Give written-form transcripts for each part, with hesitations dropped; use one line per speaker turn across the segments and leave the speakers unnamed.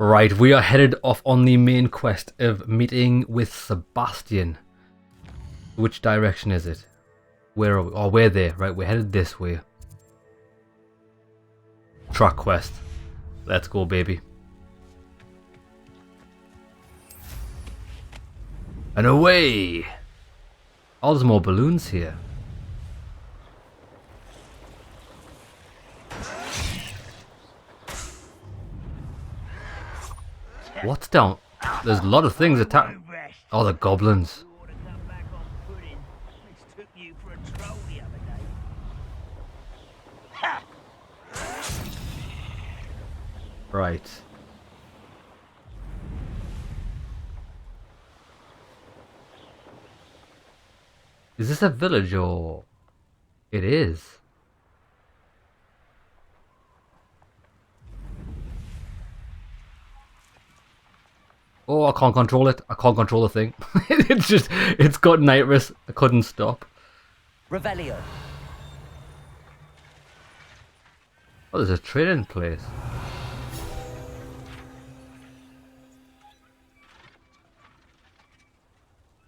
Right, we are headed off on the main quest of meeting with Sebastian. Which direction is it? Where are we? Oh, we're there. Right, we're headed this way. Track quest. Let's go, baby. And away! Oh, there's more balloons here. What's down? There's a lot of things attacking. Oh, the goblins. Right. Is this a village or... It is. Oh, I can't control it. I can't control the thing. It's got nitrous. I couldn't stop.
Revelio.
Oh, there's a training place.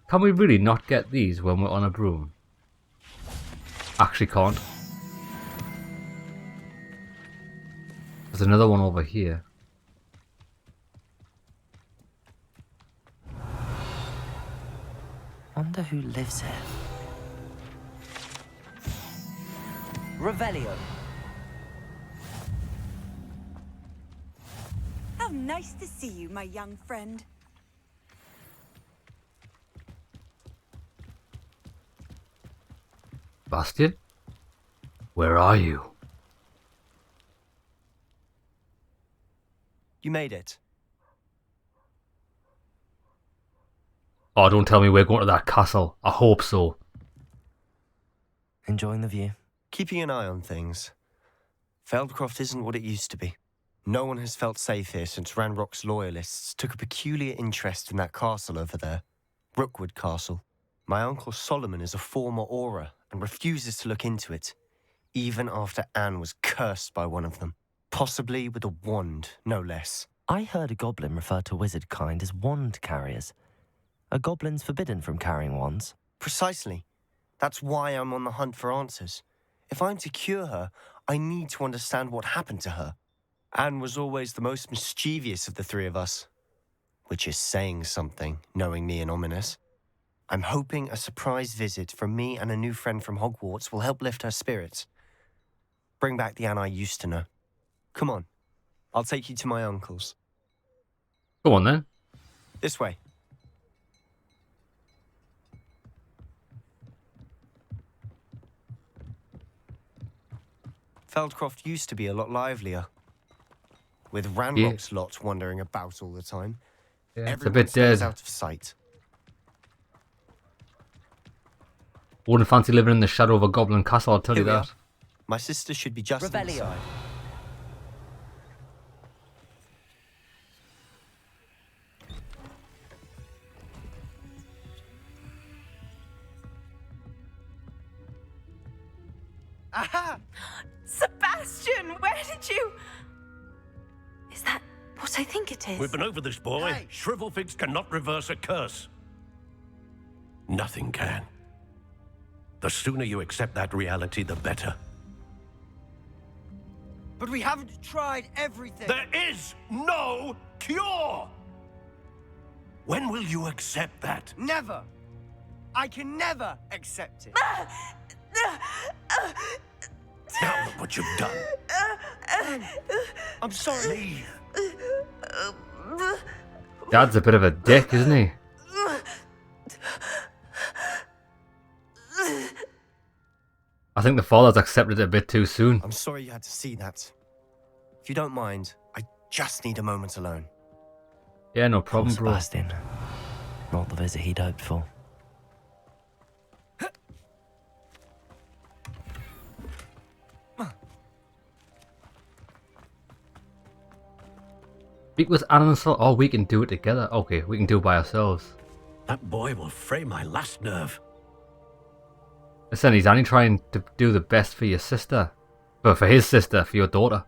Can we really not get these when we're on a broom? Actually can't. There's another one over here.
Wonder who lives here. Revelio.
How nice to see you, my young friend.
Bastian? Where are you?
You made it.
Oh, don't tell me we're going to that castle. I hope so.
Enjoying the view?
Keeping an eye on things. Feldcroft isn't what it used to be. No one has felt safe here since Ranrock's loyalists took a peculiar interest in that castle over there. Rookwood Castle. My uncle Solomon is a former Auror and refuses to look into it, even after Anne was cursed by one of them. Possibly with a wand, no less.
I heard a goblin refer to wizard kind as wand carriers. Are goblins forbidden from carrying wands?
Precisely. That's why I'm on the hunt for answers. If I'm to cure her, I need to understand what happened to her. Anne was always the most mischievous of the three of us. Which is saying something, knowing me and Ominous. I'm hoping a surprise visit from me and a new friend from Hogwarts will help lift her spirits. Bring back the Anne I used to know. Come on. I'll take you to my uncle's.
Go on then.
This way. Feldcroft used to be a lot livelier. With Ranrock's lot wandering about all the time.
Yeah, it's a
Everyone
bit
stays
dead.
out of sight.
Wouldn't fancy living in the shadow of a goblin castle, I'll tell you
Here we
that.
are. My sister should be just
Revelio.
inside.
Aha! Sebastian, where did you... Is that what I think it is?
We've been over this, boy.
Hey.
Shrivelfigs cannot reverse a curse. Nothing can. The sooner you accept that reality, the better.
But we haven't tried everything.
There is no cure! When will you accept that?
Never. I can never accept it.
Now look what you've done.
I'm sorry.
Leave.
Dad's a bit of a dick, isn't he? I think the father's accepted it a bit too soon.
I'm sorry you had to see that. If you don't mind, I just need a moment alone.
Yeah, no
Poor
problem, bro.
Sebastian. Not the visit he'd hoped for.
Speak with Anne and Sol. Oh, we can do it together. Okay, we can do it by ourselves.
That boy will fray my last nerve.
Listen, he's only trying to do the best for your sister. But for his sister, for your daughter.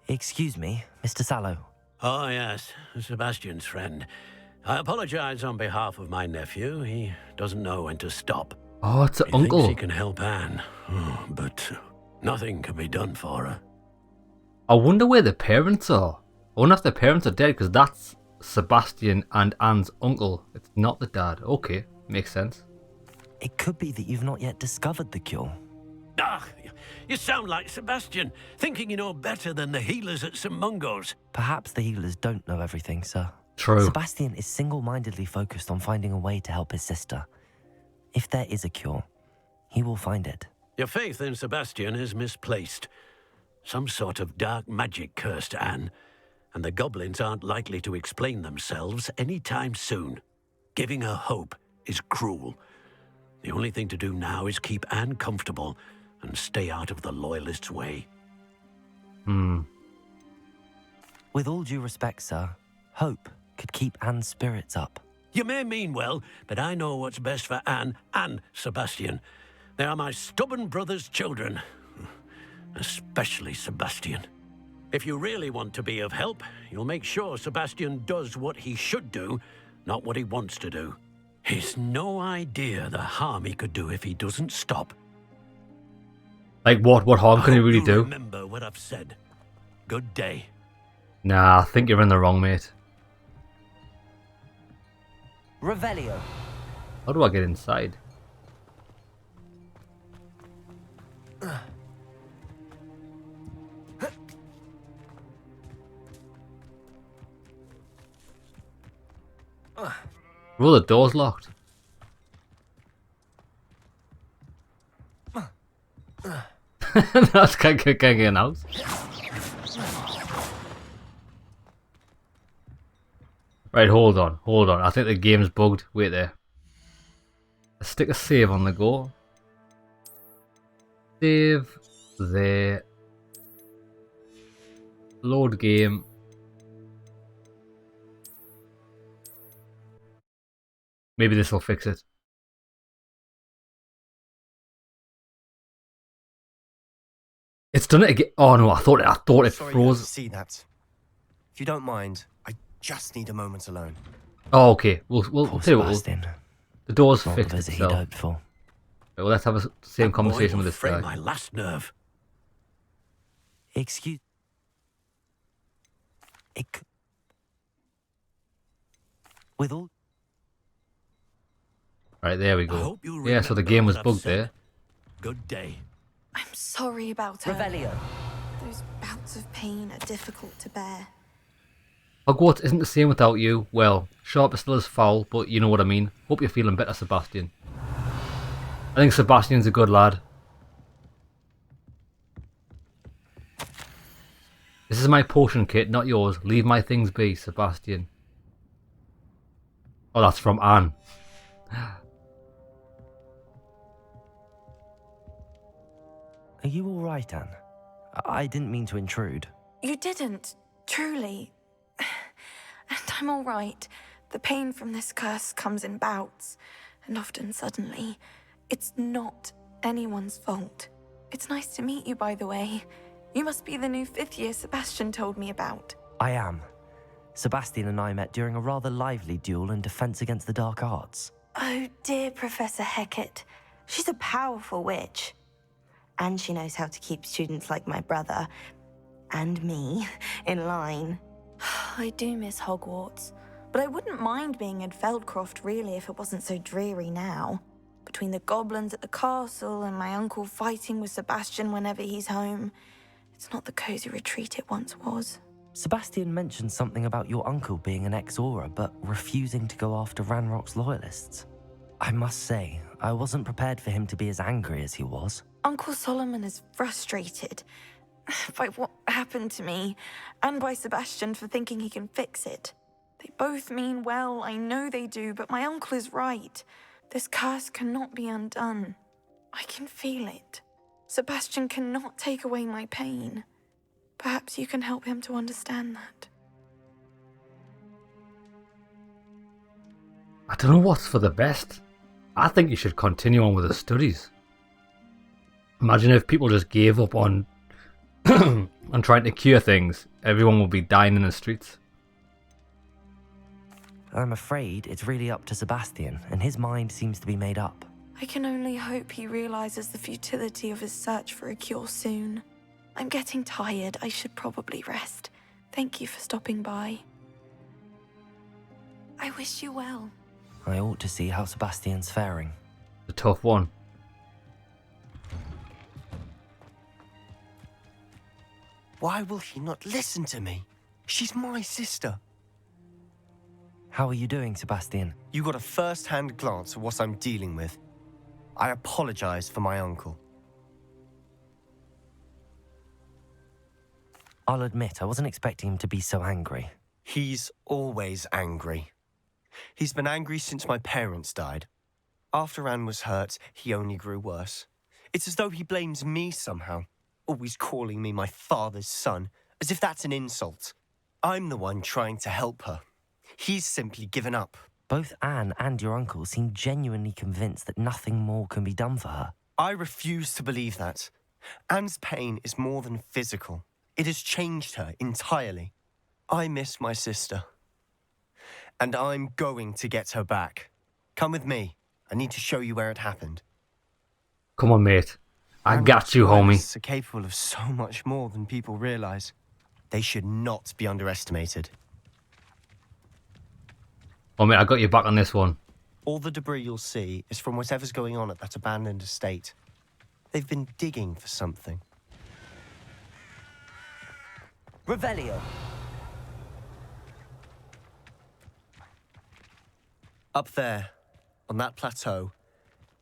Excuse me, Mr. Sallow.
Oh, yes, Sebastian's friend. I apologize on behalf of my nephew. He doesn't know when to stop.
Oh, it's an
He thinks
uncle.
he can help Anne, but nothing can be done for her.
I wonder where the parents are. I wonder if the parents are dead, because that's Sebastian and Anne's uncle. It's not the dad. Okay, makes sense.
It could be that you've not yet discovered the cure.
Ah, you sound like Sebastian, thinking you know better than the healers at St. Mungo's.
Perhaps the healers don't know everything, sir.
True.
Sebastian is single-mindedly focused on finding a way to help his sister. If there is a cure, he will find it.
Your faith in Sebastian is misplaced. Some sort of dark magic cursed Anne, and the goblins aren't likely to explain themselves anytime soon. Giving her hope is cruel. The only thing to do now is keep Anne comfortable and stay out of the Loyalists' way.
With all due respect, sir, hope could keep Anne's spirits up.
You may mean well, but I know what's best for Anne and Sebastian. They are my stubborn brother's children. Especially Sebastian. If you really want to be of help, you'll make sure Sebastian does what he should do, not what he wants to do. He's no idea the harm he could do if he doesn't stop.
Like what? What harm can he really do?
Remember what I've said. Good day.
Nah, I think you're in the wrong, mate.
Revelio.
How do I get inside? Oh, the door's locked. That's can't get in house. Right, hold on. I think the game's bugged. Wait there. Let's stick a save on the go. Save there. Load game. Maybe this will fix it. It's done it again. Oh no, I thought it
Sorry you had to
froze.
see that. If you don't mind, I just need a moment alone.
Oh, okay. We'll
Poor
tell you what,
Sebastian.
the door's
Not the
fixed
visit he'd
itself.
hoped for.
Right, well, let's have a same
That boy
conversation
will
with this
fray
guy.
my last nerve.
Excuse... With all...
Right, there we
I
go.
hope you
Yeah, so the
remember
game was
what I've
bugged
said.
there.
Good day.
I'm sorry about her.
Revelio.
Those bouts of pain are difficult to bear.
Hogwarts isn't the same without you. Well, sharp is still as foul, but you know what I mean. Hope you're feeling better, Sebastian. I think Sebastian's a good lad. This is my potion kit, not yours. Leave my things be, Sebastian. Oh, that's from Anne.
Are you all right, Anne? I didn't mean to intrude.
You didn't, truly. And I'm all right. The pain from this curse comes in bouts, and often suddenly. It's not anyone's fault. It's nice to meet you, by the way. You must be the new 5th year Sebastian told me about.
I am. Sebastian and I met during a rather lively duel in Defense Against the Dark Arts.
Oh, dear Professor Hecat. She's a powerful witch. And she knows how to keep students like my brother, and me, in line.
I do miss Hogwarts, but I wouldn't mind being in Feldcroft, really, if it wasn't so dreary now. Between the goblins at the castle and my uncle fighting with Sebastian whenever he's home, it's not the cozy retreat it once was.
Sebastian mentioned something about your uncle being an ex-Auror, but refusing to go after Ranrock's loyalists. I must say, I wasn't prepared for him to be as angry as he was.
Uncle Solomon is frustrated by what happened to me, and by Sebastian for thinking he can fix it. They both mean well, I know they do, but my uncle is right. This curse cannot be undone. I can feel it. Sebastian cannot take away my pain. Perhaps you can help him to understand that.
I don't know what's for the best. I think you should continue on with the studies. Imagine if people just gave up on on trying to cure things. Everyone would be dying in the streets.
I'm afraid it's really up to Sebastian, and his mind seems to be made up.
I can only hope he realizes the futility of his search for a cure soon. I'm getting tired. I should probably rest. Thank you for stopping by. I wish you well.
I ought to see how Sebastian's faring.
A tough one.
Why will he not listen to me? She's my sister.
How are you doing, Sebastian?
You got a first-hand glance at what I'm dealing with. I apologize for my uncle.
I'll admit, I wasn't expecting him to be so angry.
He's always angry. He's been angry since my parents died. After Anne was hurt, he only grew worse. It's as though he blames me somehow, always calling me my father's son, as if that's an insult. I'm the one trying to help her. He's simply given up.
Both Anne and your uncle seem genuinely convinced that nothing more can be done for her.
I refuse to believe that. Anne's pain is more than physical. It has changed her entirely. I miss my sister. And I'm going to get her back. Come with me. I need to show you where it happened.
Come on, mate. I got you, homie.
Ranrock's are capable of so much more than people realize. They should not be underestimated.
Oh, mate, I got you back on this one.
All the debris you'll see is from whatever's going on at that abandoned estate. They've been digging for something.
Revelio.
Up there, on that plateau,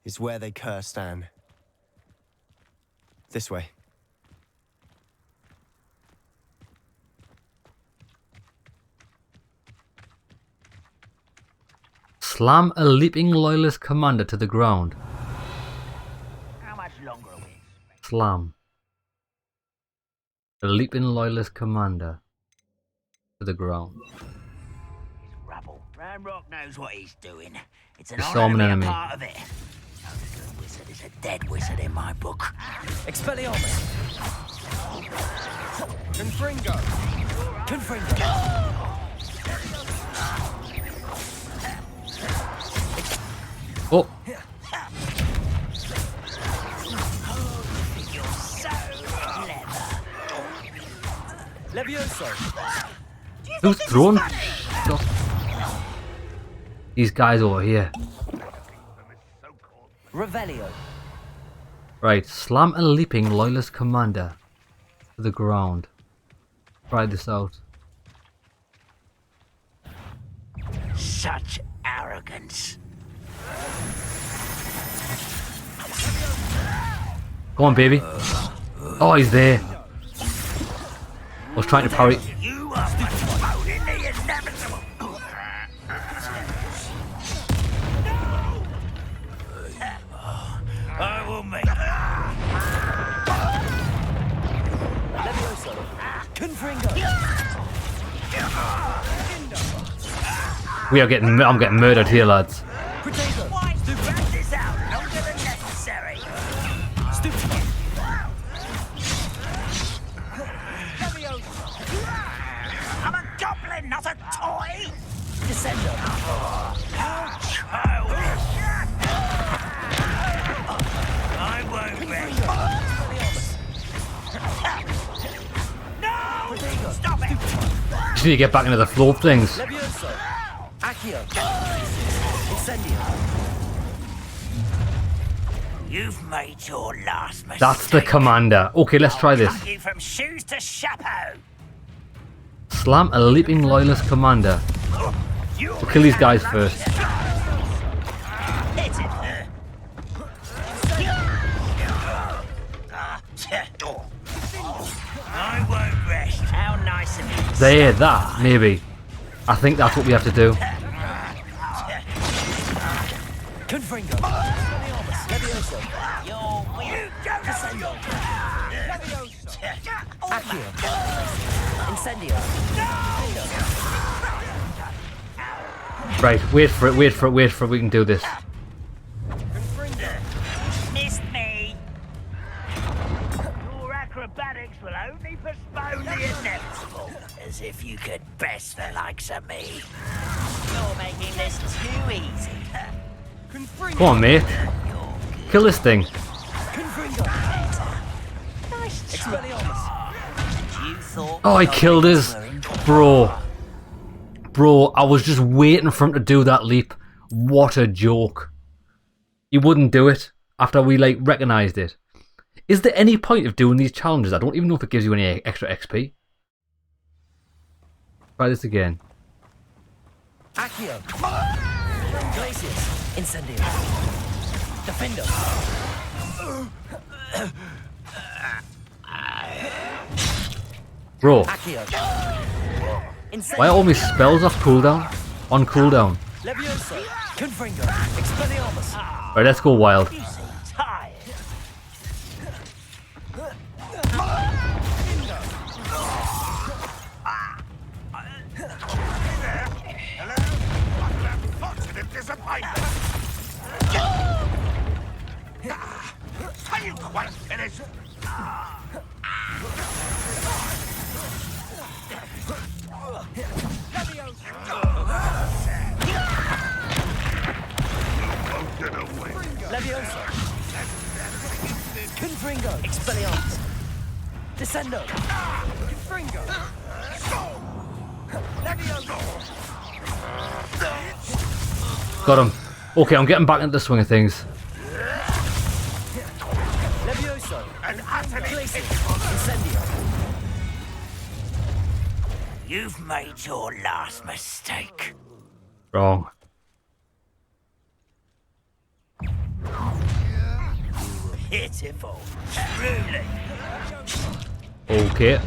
is where they cursed Anne. This way.
Slam a leaping loyalist commander to the ground.
How much longer are we?
Slam a leaping loyalist commander to the ground.
It's rubble. Ranrock knows what he's doing. It's an
You
honor
saw
to
an
be a
enemy.
part of it. No good wizard is a dead wizard in my book.
Expelliarmus.
Confringo.
Confringo.
Oh,
You're so clever.
Levioso.
who's thrown? These guys over here.
Revelio.
Right, slam a leaping loyalist commander to the ground. Try this out.
Such arrogance.
Go on, baby. Oh, he's there. I was trying to parry.
You are postponing the inevitable. I will make
Levioso. Confringo.
I'm getting murdered here, lads.
Potato.
Drag this out longer than necessary. I'm a goblin, not a toy.
Descendo.
How childish. I won't rest. No! Stop it!
Just need to get back into the flow of things.
Levioso. Accio. Incendio.
You've made your last mistake.
That's the commander. Okay, let's try this.
Cut you from shoes to chapeau.
Slam a leaping loyalist commander.
We'll
kill these guys first.
Hit it. I won't rest. How nice of you.
There, that, maybe. I think that's what we have to do.
Confringo. Levioso.
You don't
Descendo. Accio. Incendio.
Right, wait for it. We can do this.
missed me. Your acrobatics will only postpone the inevitable. As if you could best the likes of me. You're making this too easy.
Come on, mate. Kill this thing.
Nice try. You thought
Oh, I killed his. Bro. Bro, I was just waiting for him to do that leap. What a joke. He wouldn't do it after we, like, recognised it. Is there any point of doing these challenges? I don't even know if it gives you any extra XP. Try this again.
Accio. Glacius. Incendio. Defender.
Bro,
Accio.
why are all my spells off cooldown? On cooldown.
Levioso. Confringo. Expelliarmus.
Right, let's go wild.
you seem tired.
Are you quite finished?
Levioso. Confringo. Expelliarmus. Descendo. Confringo. Levioso.
Got him. Okay, I'm getting back into the swing of things.
Levioso. Glacius. Incendio.
You've made your last mistake.
Wrong.
Pitiful. Truly.
Okay.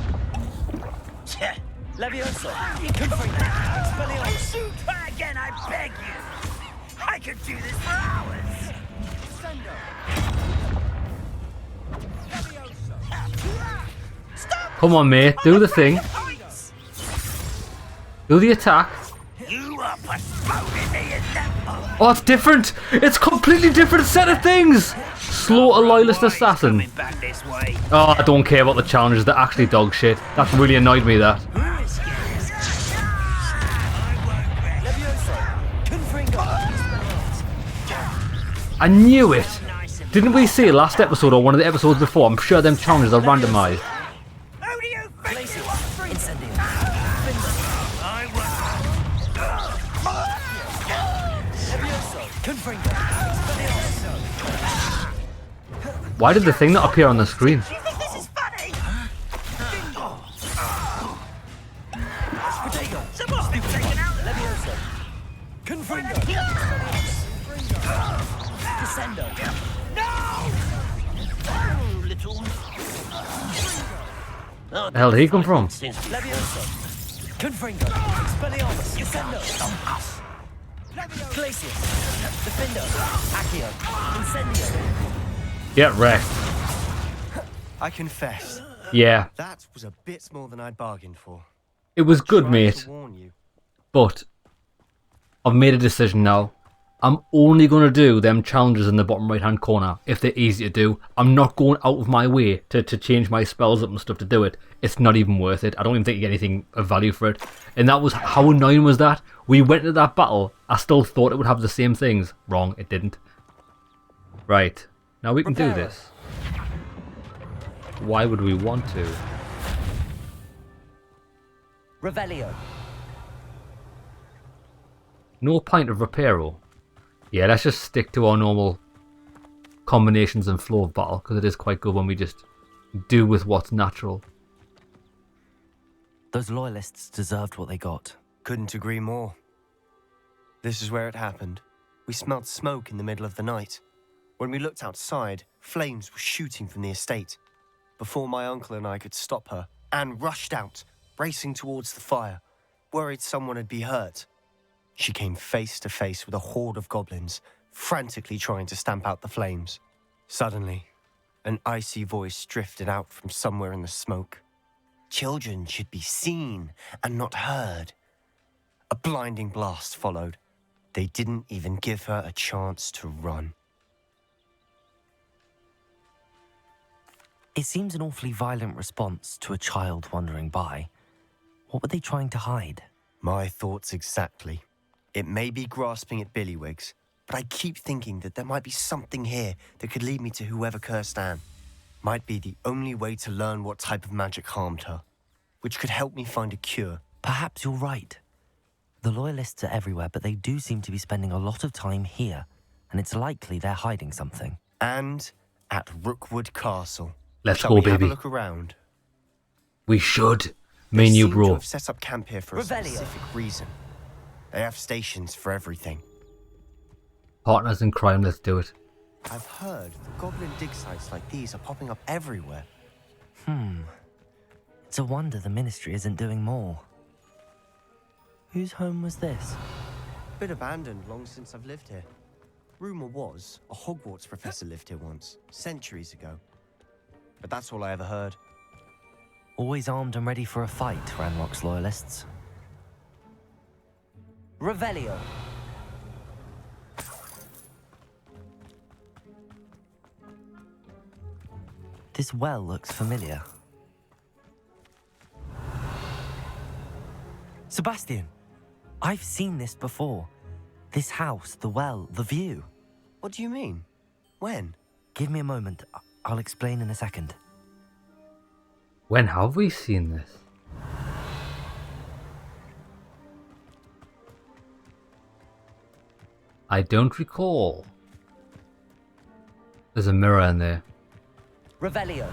Levioso. Confringo. Expelliarmus.
Try again, I beg you. I could do this for hours.
Come on, mate. Do the thing. Do the attack.
You are postponing the inevitable.
Oh, it's different. It's completely different set of things. Slaughter Loyalist Assassin.
Coming back this way.
Oh, I don't care about the challenges. They're actually dog shit. That's really annoyed me, that.
Levioso. Confringo.
I knew it. Didn't we see last episode or one of the episodes before? I'm sure them challenges are randomised.
Who do you think
Glacius.
you are?
Incendio.
I won't.
Levioso. Confringo. Expelliarmus.
Why did the thing not appear on the screen?
You think this is funny?
Potato.
Someone's been taken out.
Levioso. Confringo. Descendo.
No! Oh, little.
Where the hell did he come from?
Levioso. Confringo. Expelliarmus. Descendo. Glacius. Defendo. Accio. Incendio.
Get wrecked.
I confess,
Yeah,
that was a bit more than I'd bargained for.
it was good,
Tried
mate.
to warn you.
But I've made a decision now. I'm only going to do them challenges in the bottom right hand corner if they're easy to do. I'm not going out of my way to change my spells up and stuff to do it. It's not even worth it. I don't even think you get anything of value for it. And that was, how annoying was that? We went into that battle, I still thought it would have the same things. Wrong, it didn't. Right, now we can do this. Why would we want to?
Revelio.
No pint of Reparo. Yeah, let's just stick to our normal combinations and flow of battle, because it is quite good when we just do with what's natural.
Those loyalists deserved what they got.
Couldn't agree more. This is where it happened. We smelled smoke in the middle of the night. When we looked outside, flames were shooting from the estate. Before my uncle and I could stop her, Anne rushed out, racing towards the fire, worried someone had been hurt. She came face to face with a horde of goblins, frantically trying to stamp out the flames. Suddenly, an icy voice drifted out from somewhere in the smoke. Children should be seen and not heard. A blinding blast followed. They didn't even give her a chance to run.
It seems an awfully violent response to a child wandering by. What were they trying to hide?
My thoughts exactly. It may be grasping at billywhigs, but I keep thinking that there might be something here that could lead me to whoever cursed Anne. Might be the only way to learn what type of magic harmed her, which could help me find a cure.
Perhaps you're right. The Loyalists are everywhere, but they do seem to be spending a lot of time here, and it's likely they're hiding something.
And at Rookwood Castle.
Let's
Shall
go,
we
baby.
have a look around?
We should.
They
Me and you,
seem to
bro.
have set up camp here for a
Revelio.
specific reason. They have stations for everything.
Partners in crime, let's do it.
I've heard that Goblin dig sites like these are popping up everywhere.
It's a wonder the Ministry isn't doing more. Whose home was this?
Been abandoned long since I've lived here. Rumor was a Hogwarts professor lived here once, centuries ago. But that's all I ever heard.
Always armed and ready for a fight, Ranrock's Loyalists. Revelio. This well looks familiar. Sebastian, I've seen this before. This house, the well, the view.
What do you mean? When?
Give me a moment. I'll explain in a second.
When have we seen this? I don't recall. There's a mirror in there.
Revelio.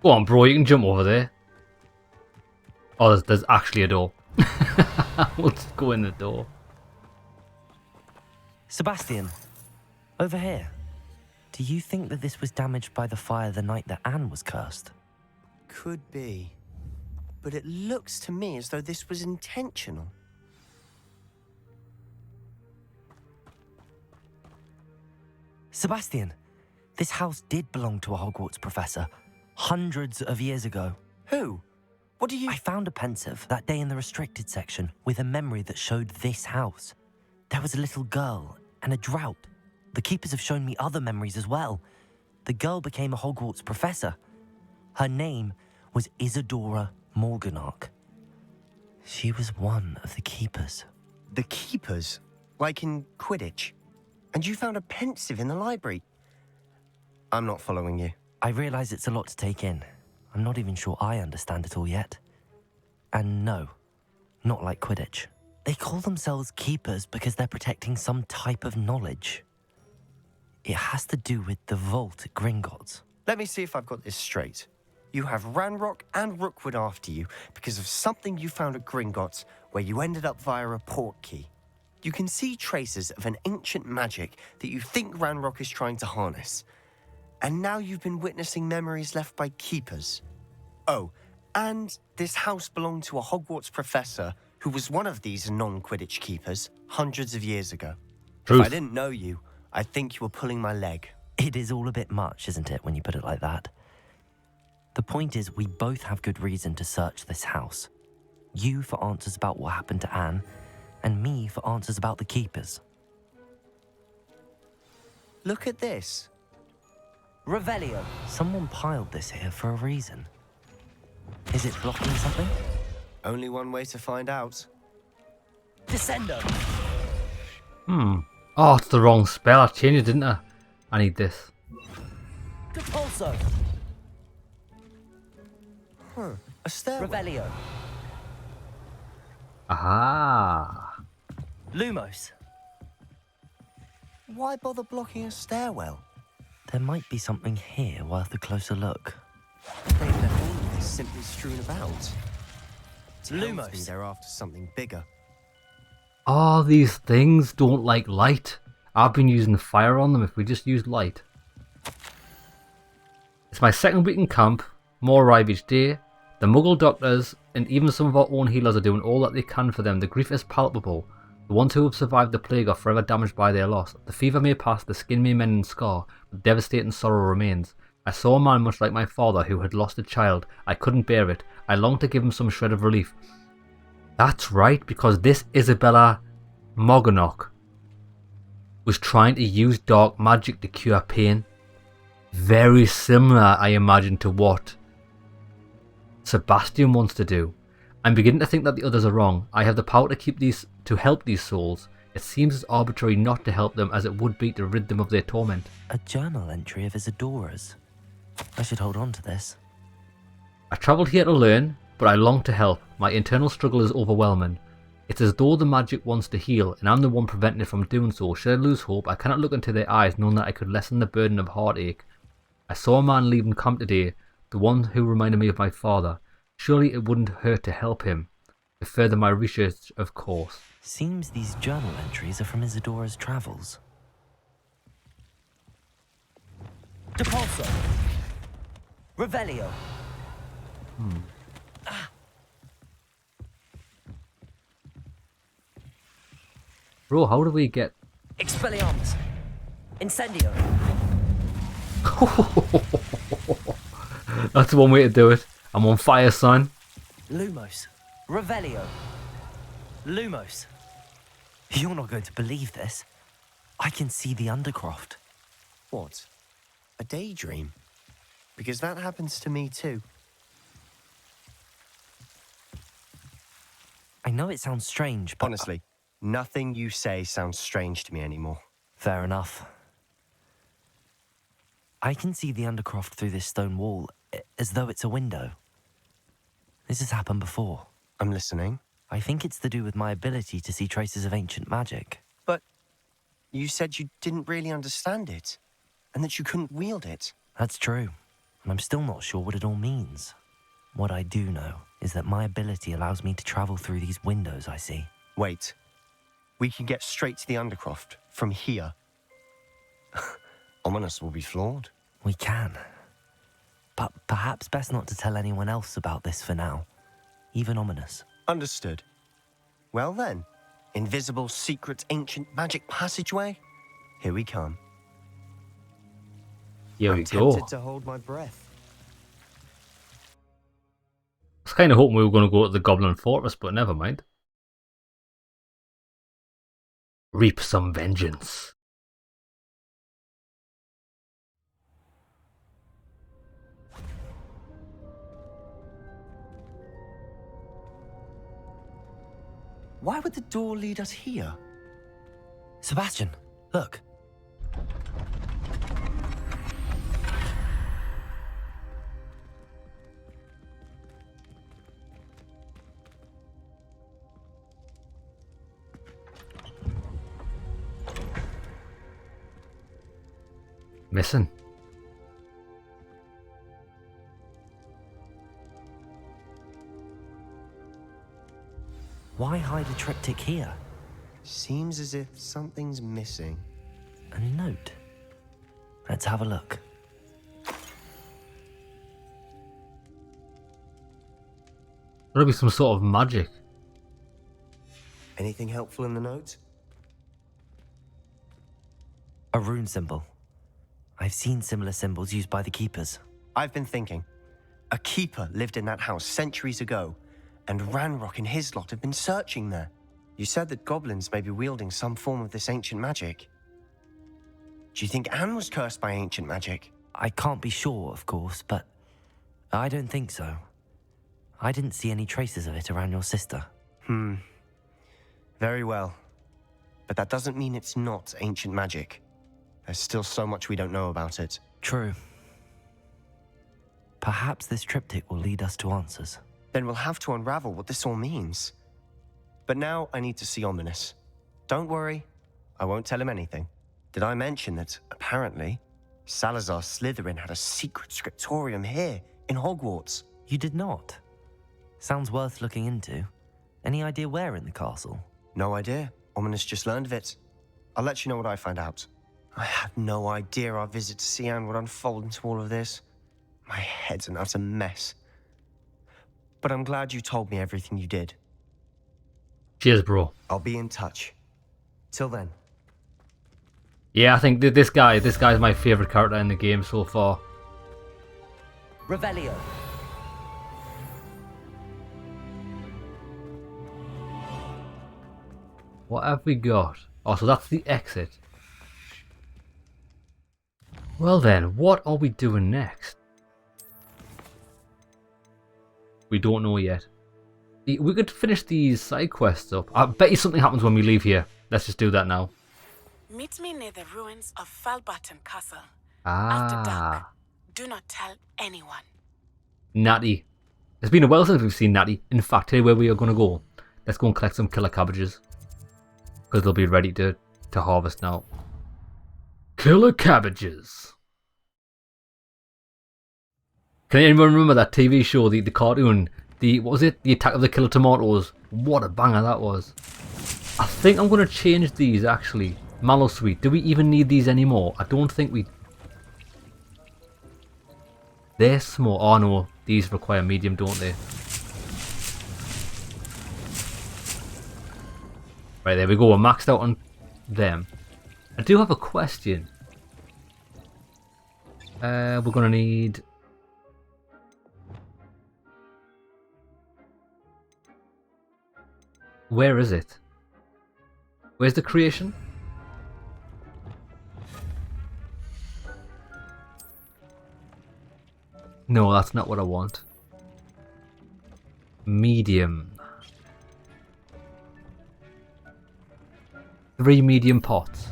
Go on, bro, you can jump over there. Oh, there's actually a door. We'll just go in the door.
Sebastian, over here. Do you think that this was damaged by the fire the night that Anne was cursed?
Could be. But it looks to me as though this was intentional.
Sebastian, this house did belong to a Hogwarts professor hundreds of years ago.
Who? What do you...
I found a pensive that day in the restricted section with a memory that showed this house. There was a little girl and a drought. The keepers have shown me other memories as well. The girl became a Hogwarts professor. Her name was Isadora Morganach. She was one of the keepers.
The keepers? Like in Quidditch? And you found a pensive in the library? I'm not following you.
I realize it's a lot to take in. I'm not even sure I understand it all yet. And no, not like Quidditch. They call themselves keepers because they're protecting some type of knowledge. It has to do with the vault at Gringotts.
Let me see if I've got this straight. You have Ranrock and Rookwood after you because of something you found at Gringotts where you ended up via a portkey. You can see traces of an ancient magic that you think Ranrock is trying to harness. And now you've been witnessing memories left by keepers. Oh, and this house belonged to a Hogwarts professor who was one of these non-Quidditch keepers hundreds of years ago.
Truth.
If I didn't know you, I'd think you were pulling my leg.
It is all a bit much, isn't it, when you put it like that? The point is, we both have good reason to search this house. You for answers about what happened to Anne, and me for answers about the keepers.
Look at this.
Revelio. Someone piled this here for a reason. Is it blocking something?
Only one way to find out.
Descendo.
Oh, it's the wrong spell. I changed it, didn't I? I need this.
Depulso.
A stairwell.
Revelio.
Aha.
Lumos.
Why bother blocking a stairwell?
There might be something here worth a closer look.
They've left all of this simply strewn about. Tells me
Lumos.
they're after something bigger.
Oh, these things don't like light. I've been using fire on them if we just used light. It's my second week in camp. More arrive each day. The Muggle doctors and even some of our own healers are doing all that they can for them. The grief is palpable. The ones who have survived the plague are forever damaged by their loss. The fever may pass, the skin may mend and scar, but devastating sorrow remains. I saw a man much like my father who had lost a child. I couldn't bear it. I longed to give him some shred of relief. That's right, because this Isabella Mogonock was trying to use dark magic to cure pain. Very similar, I imagine, to what Sebastian wants to do. I'm beginning to think that the others are wrong. I have the power to help these souls. It seems as arbitrary not to help them as it would be to rid them of their torment.
A journal entry of Isadora's. I should hold on to this.
I travelled here to learn, but I long to help. My internal struggle is overwhelming. It's as though the magic wants to heal, and I'm the one preventing it from doing so. Should I lose hope, I cannot look into their eyes knowing that I could lessen the burden of heartache. I saw a man leaving camp today, the one who reminded me of my father. Surely it wouldn't hurt to help him. To further my research, of course.
Seems these journal entries are from Isadora's travels. Depulso. Revelio.
Bro, how do we get...
Expelliarmus. Incendio.
That's one way to do it. I'm on fire, son.
Lumos. Revelio. Lumos. You're not going to believe this. I can see the Undercroft.
What? A daydream? Because that happens to me too.
I know it sounds strange, but...
Honestly, nothing you say sounds strange to me anymore.
Fair enough. I can see the Undercroft through this stone wall, as though it's a window. This has happened before.
I'm listening.
I think it's to do with my ability to see traces of ancient magic.
But you said you didn't really understand it, and that you couldn't wield it.
That's true, and I'm still not sure what it all means. What I do know is that my ability allows me to travel through these windows I see.
Wait. We can get straight to the Undercroft from here. Ominous will be flawed.
We can. But perhaps best not to tell anyone else about this for now. Even Ominous.
Understood. Well then, invisible, secret, ancient magic passageway? Here we come.
Here we
I'm
go.
tempted to hold my breath.
I was kind of hoping we were going to go to the Goblin Fortress, but never mind. Reap some vengeance.
Why would the door lead us here?
Sebastian, look.
Missing.
Why hide a triptych here?
Seems as if something's missing.
A note. Let's have a look.
There'll be some sort of magic.
Anything helpful in the note?
A rune symbol. I've seen similar symbols used by the keepers.
I've been thinking. A keeper lived in that house centuries ago, and Ranrock and his lot have been searching there. You said that goblins may be wielding some form of this ancient magic. Do you think Anne was cursed by ancient magic?
I can't be sure, of course, but I don't think so. I didn't see any traces of it around your sister.
Very well. But that doesn't mean it's not ancient magic. There's still so much we don't know about it.
True. Perhaps this triptych will lead us to answers.
Then we'll have to unravel what this all means. But now I need to see Ominous. Don't worry, I won't tell him anything. Did I mention that, apparently, Salazar Slytherin had a secret scriptorium here, in Hogwarts?
You did not? Sounds worth looking into. Any idea where in the castle?
No idea. Ominous just learned of it. I'll let you know what I find out. I had no idea our visit to Cian would unfold into all of this. My head's an utter mess. But I'm glad you told me everything you did.
Cheers, bro.
I'll be in touch. Till then.
Yeah, I think this guy's my favourite character in the game so far.
Revelio.
What have we got? Oh, so that's the exit. Well then, what are we doing next? We don't know yet. We could finish these side quests up. I bet you something happens when we leave here. Let's just do that now.
Meet me near the ruins of Falbaton Castle. After
Ah,
dark. Do not tell anyone.
Natty. It's been a while since we've seen Natty. In fact, here where we are going to go. Let's go and collect some killer cabbages. Because they'll be ready to harvest now. Killer cabbages. Can anyone remember that TV show, the cartoon? What was it? The Attack of the Killer Tomatoes. What a banger that was. I think I'm going to change these actually. Mallow Sweet. Do we even need these anymore? I don't think we... They're small. Oh no, these require medium, don't they? Right, there we go. We're maxed out on them. I do have a question. We're going to need... Where is it? Where's the creation? No, that's not what I want. Medium. 3 medium pots.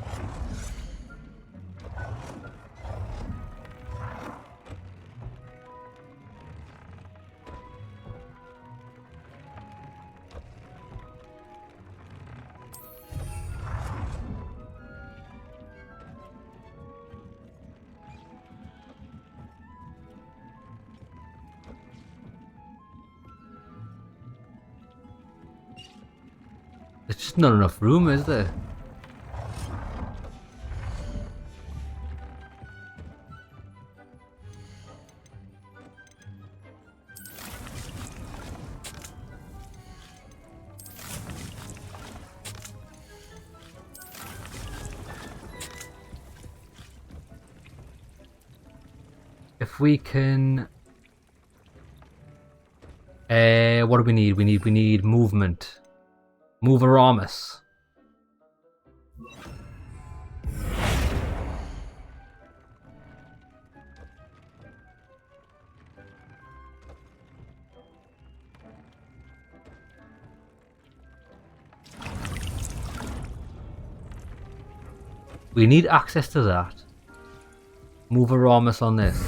There's just not enough room, is there? If we can... what do we need? We need movement. Moveramus. We need access to that. Moveramus on this.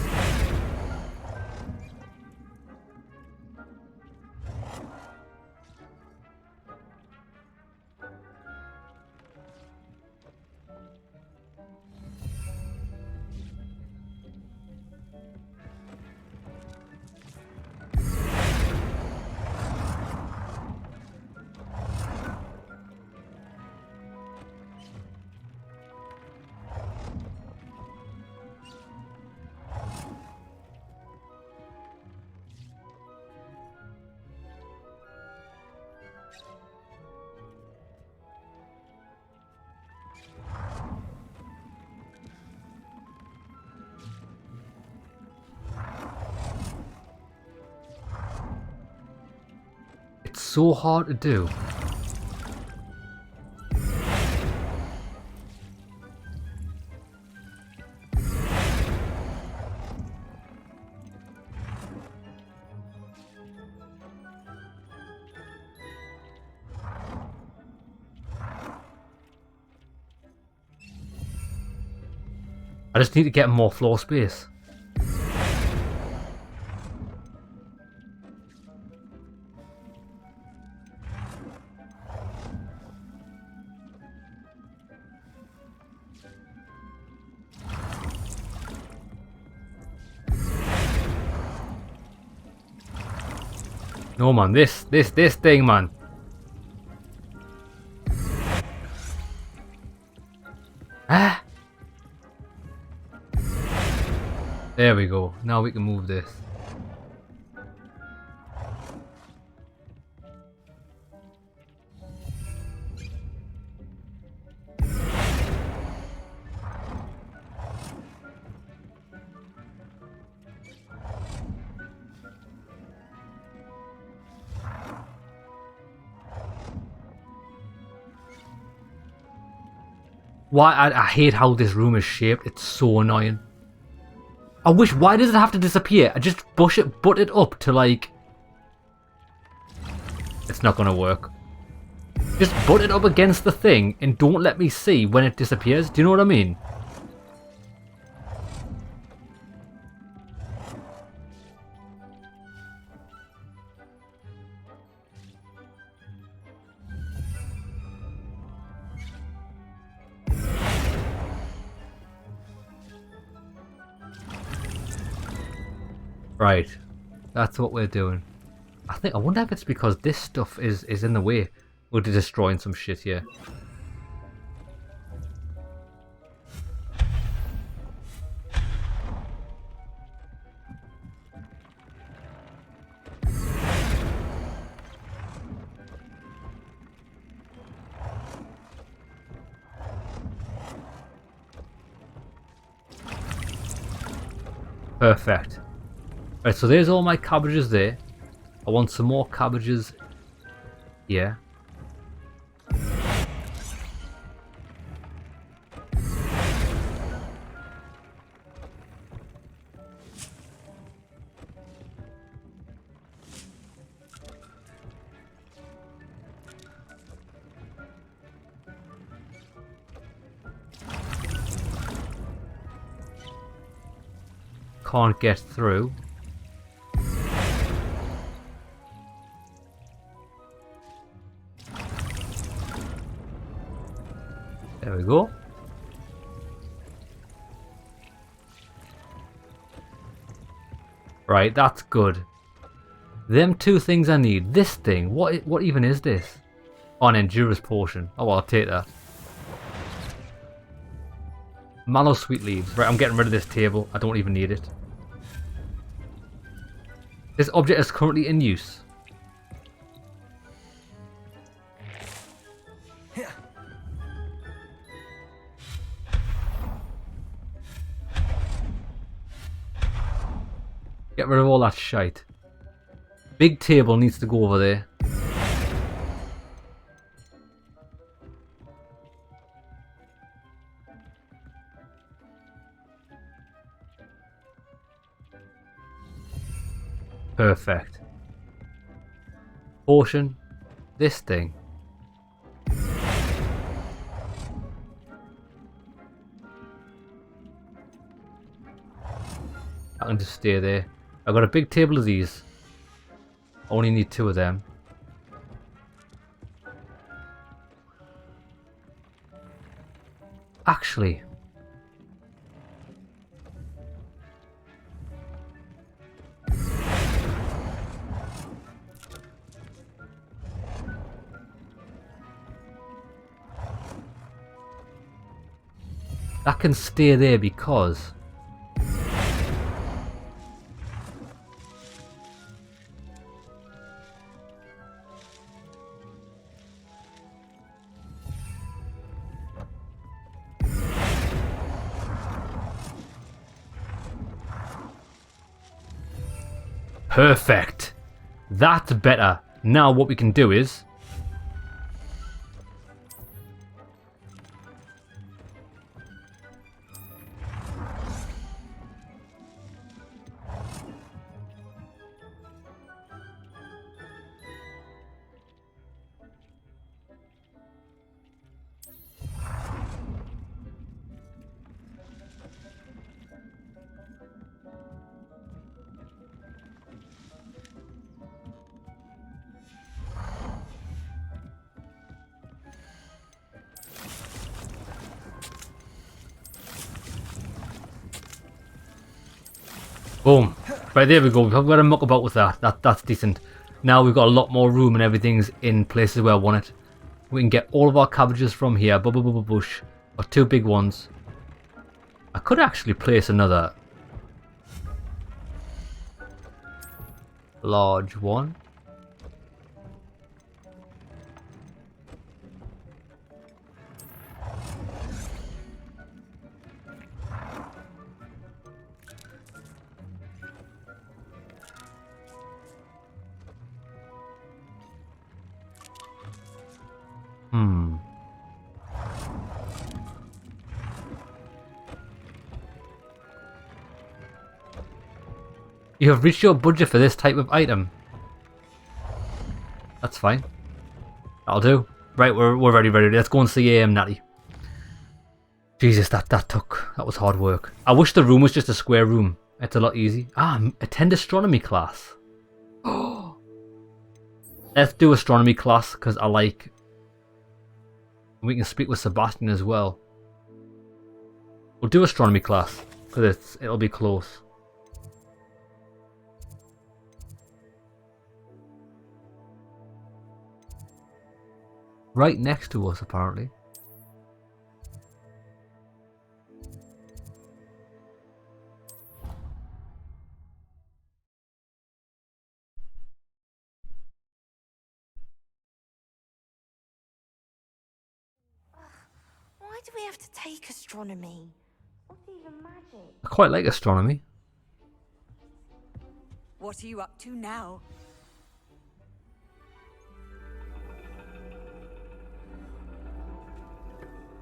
It's so hard to do. I just need to get more floor space. No man, this thing, man. Ah. There we go. Now we can move this. I hate how this room is shaped. It's so annoying. Why does it have to disappear? I just butt it up to like... It's not gonna work. Just butt it up against the thing and don't let me see when it disappears. Do you know what I mean? Right, that's what we're doing. I wonder if it's because this stuff is in the way. We're destroying some shit here. Perfect. Right, so there's all my cabbages there. I want some more cabbages here. Can't get through. There we go. Right, that's good. Them two things I need. This thing, what even is this? Oh, an endurance potion. Oh, well, I'll take that. Mallow sweet leaves. Right, I'm getting rid of this table. I don't even need it. This object is currently in use. Get rid of all that shite. Big table needs to go over there. Perfect. Potion. This thing. I can just stay there. I've got a big table of these. I only need 2 of them. Actually, that can stay there because perfect. That's better. Now what we can do is boom. Right, there we go. We've got to muck about with that. That's decent. Now we've got a lot more room and everything's in places where I want it. We can get all of our cabbages from here. Bush. Or 2 big ones. I could actually place another large one. You have reached your budget for this type of item. That's fine. That'll do. Right, we're ready. Let's go and see Natty. Jesus, that was hard work. I wish the room was just a square room. It's a lot easy. Attend astronomy class. Oh. Let's do astronomy class because I like. We can speak with Sebastian as well. We'll do astronomy class because it'll be close. Right next to us, apparently.
Why do we have to take astronomy? What's even magic?
I quite like astronomy.
What are you up to now?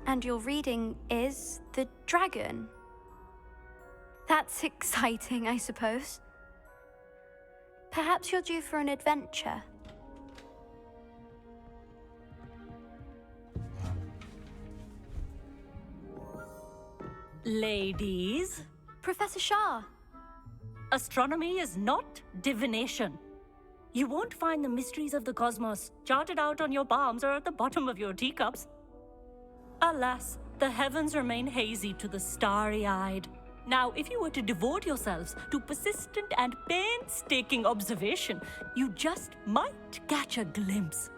And your reading is the dragon. That's exciting, I suppose. Perhaps you're due for an adventure.
Ladies,
Professor Shah.
astronomy is not divination. You won't find the mysteries of the cosmos charted out on your palms or at the bottom of your teacups. Alas, the heavens remain hazy to the starry-eyed. Now, if you were to devote yourselves to persistent and painstaking observation, you just might catch a glimpse.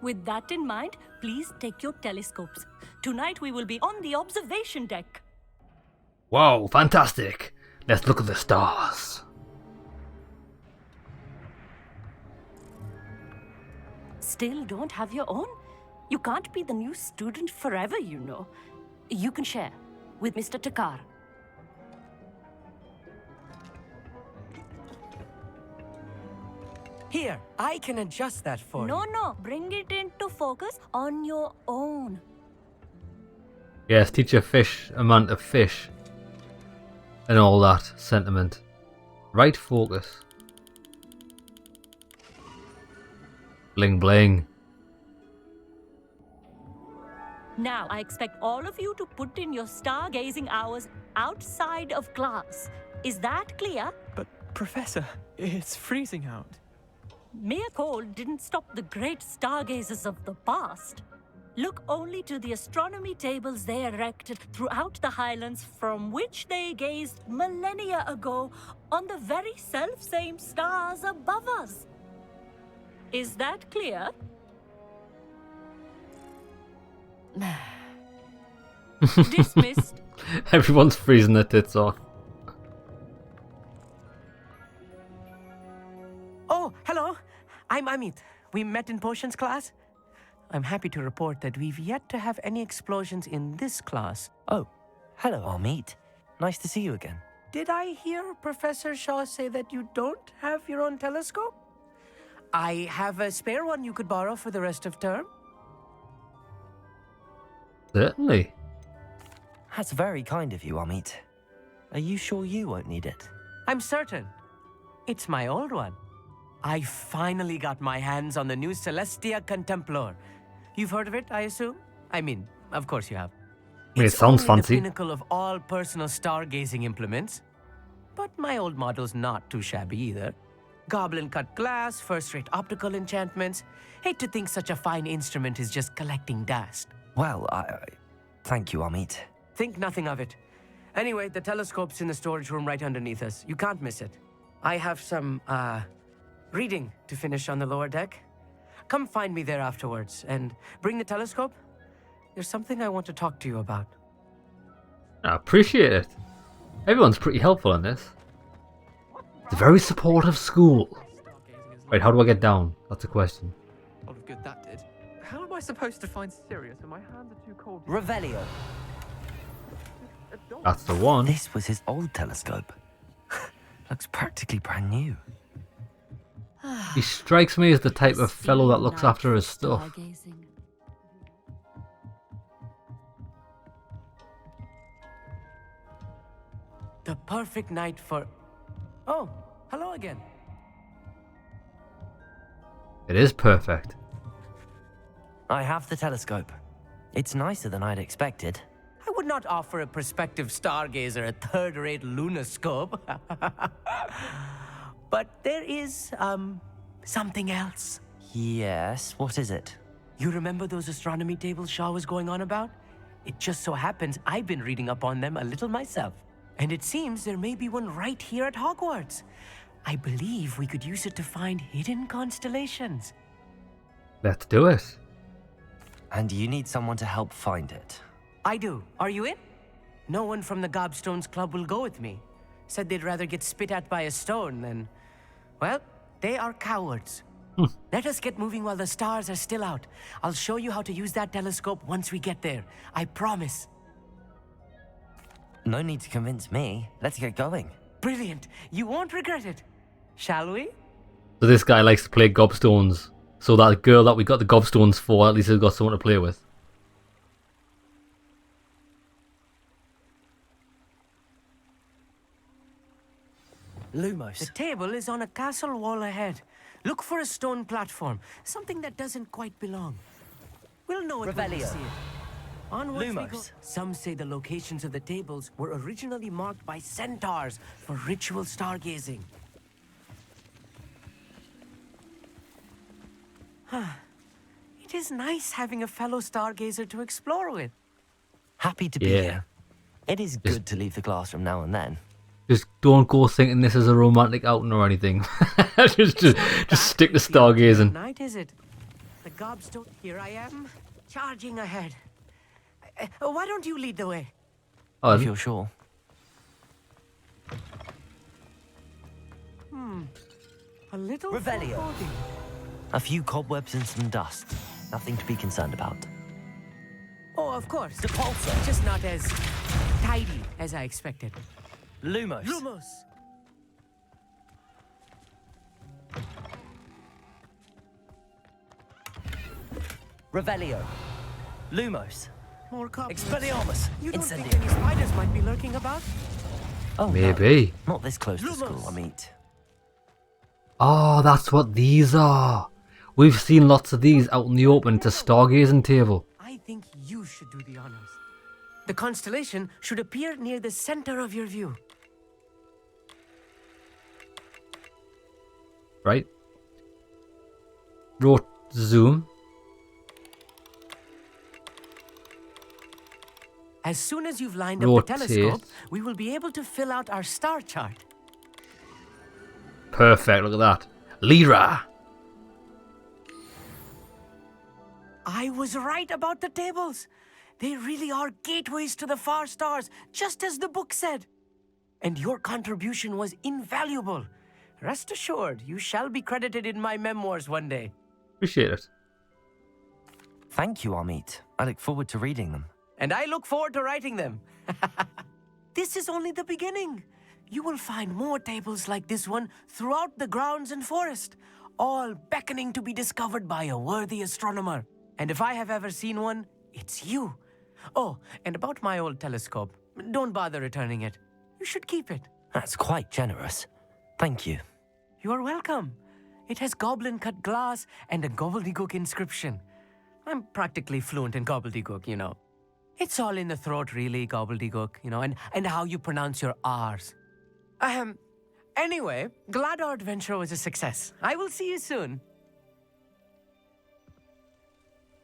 With that in mind, please take your telescopes. Tonight we will be on the observation deck.
Wow, fantastic! Let's look at the stars.
Still don't have your own? You can't be the new student forever, you know. You can share with Mr. Takar.
Here, I can adjust that for you.
No, bring it into focus on your own.
Yes, teach a fish amount of fish. And all that sentiment. Right focus. Bling bling.
Now, I expect all of you to put in your stargazing hours outside of class. Is that clear?
But, Professor, it's freezing out.
Mere cold didn't stop the great stargazers of the past. Look only to the astronomy tables they erected throughout the highlands from which they gazed millennia ago on the very self-same stars above us. Is that clear? Dismissed.
Everyone's freezing their tits off.
Oh, hello. I'm Amit. We met in potions class. I'm happy to report that we've yet to have any explosions in this class.
Oh, hello, Amit. Nice to see you again.
Did I hear Professor Shaw say that you don't have your own telescope? I have a spare one you could borrow for the rest of term.
Certainly.
That's very kind of you, Amit. Are you sure you won't need it?
I'm certain. It's my old one. I finally got my hands on the new Celestia Contemplar. You've heard of it, I assume? I mean, of course you have.
It sounds
only
fancy.
the pinnacle of all personal stargazing implements. But my old model's not too shabby either. Goblin cut glass, first-rate optical enchantments. Hate to think such a fine instrument is just collecting dust.
Well, thank you, Amit.
Think nothing of it. Anyway, the telescope's in the storage room right underneath us. You can't miss it. I have some, reading to finish on the lower deck. Come find me there afterwards, and bring the telescope. There's something I want to talk to you about.
I appreciate it. Everyone's pretty helpful in this. It's a very supportive school. Right, how do I get down? That's a question.
A lot of good that did. How am I supposed to find Sirius when my hands are too cold?
Revelio.
That's the one.
This was his old telescope. Looks practically brand new.
He strikes me as the type of fellow that looks after his stuff.
The perfect night for... Oh, Hello again.
It is perfect.
I have the telescope. It's nicer than I'd expected.
I would not offer a prospective stargazer a third-rate lunoscope. But there is, something else.
Yes, what is it?
You remember those astronomy tables Shaw was going on about? It just so happens I've been reading up on them a little myself. And it seems there may be one right here at Hogwarts. I believe we could use it to find hidden constellations.
Let's do it.
And you need someone to help find it.
I do. Are you in? No one from the Gobstones Club will go with me. Said they'd rather get spit at by a stone than... Well, they are cowards. Let us get moving while the stars are still out. I'll show you how to use that telescope once we get there. I promise.
No need to convince me. Let's get going.
Brilliant. You won't regret it. Shall we?
So this guy likes to play gobstones. So that girl that we got the gobstones for, at least has got someone to play with.
Lumos.
The table is on a castle wall ahead. Look for a stone platform. Something that doesn't quite belong. We'll know it when we
Revelio.
see it. Onwards we go.
Lumos.
Some say the locations of the tables were originally marked by centaurs for ritual stargazing. It is nice having a fellow stargazer to explore with.
Happy to be here. It is good to leave the classroom now and then.
Just don't go thinking this is a romantic outing or anything. just stick to stargazing.
Night is it? The gobstone. Here I am, charging ahead. Why don't you lead the way?
Oh,
If you're sure.
A little
Revelio.
foreboding.
A few cobwebs and some dust. Nothing to be concerned about.
Oh, of course.
Depulso.
Just not as tidy as I expected.
Lumos.
Lumos.
Revelio. Lumos.
More copies.
Expelliarmus.
You don't think
Incendio.
any spiders might be lurking about?
Oh,
Maybe.
No. Not this close to
Lumos.
school, I meet.
Oh, that's what these are. We've seen lots of these out in the open to stargazing table.
I think you should do the honors. The constellation should appear near the center of your view.
Right? Zoom.
As soon as you've lined up the
Rotate.
telescope, we will be able to fill out our star chart.
Perfect, look at that. Lyra.
I was right about the tables. They really are gateways to the far stars, just as the book said. And your contribution was invaluable. Rest assured, you shall be credited in my memoirs one day.
Appreciate it.
Thank you, Amit. I look forward to reading them.
And I look forward to writing them. This is only the beginning. You will find more tables like this one throughout the grounds and forest, all beckoning to be discovered by a worthy astronomer. And if I have ever seen one, it's you. Oh, and about my old telescope, don't bother returning it. You should keep it.
That's quite generous. Thank you.
You are welcome. It has goblin-cut glass and a gobbledygook inscription. I'm practically fluent in gobbledygook, you know. It's all in the throat, really, gobbledygook, you know, and how you pronounce your R's. Anyway, glad our adventure was a success. I will see you soon.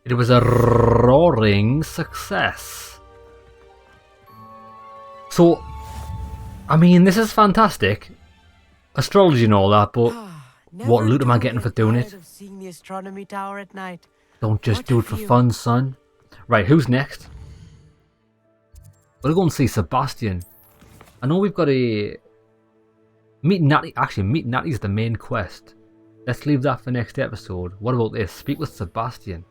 It was a roaring success. So, I mean, this is fantastic. Astrology and all that, but what loot am I getting for doing it?
Of seeing the astronomy tower at night.
Don't just
What
do
a
it for
view.
fun, son. Right, who's next? We'll go and see Sebastian. I know we've got a... Meet Natty. Actually, Meet Natty's the main quest. Let's leave that for next episode. What about this? Speak with Sebastian.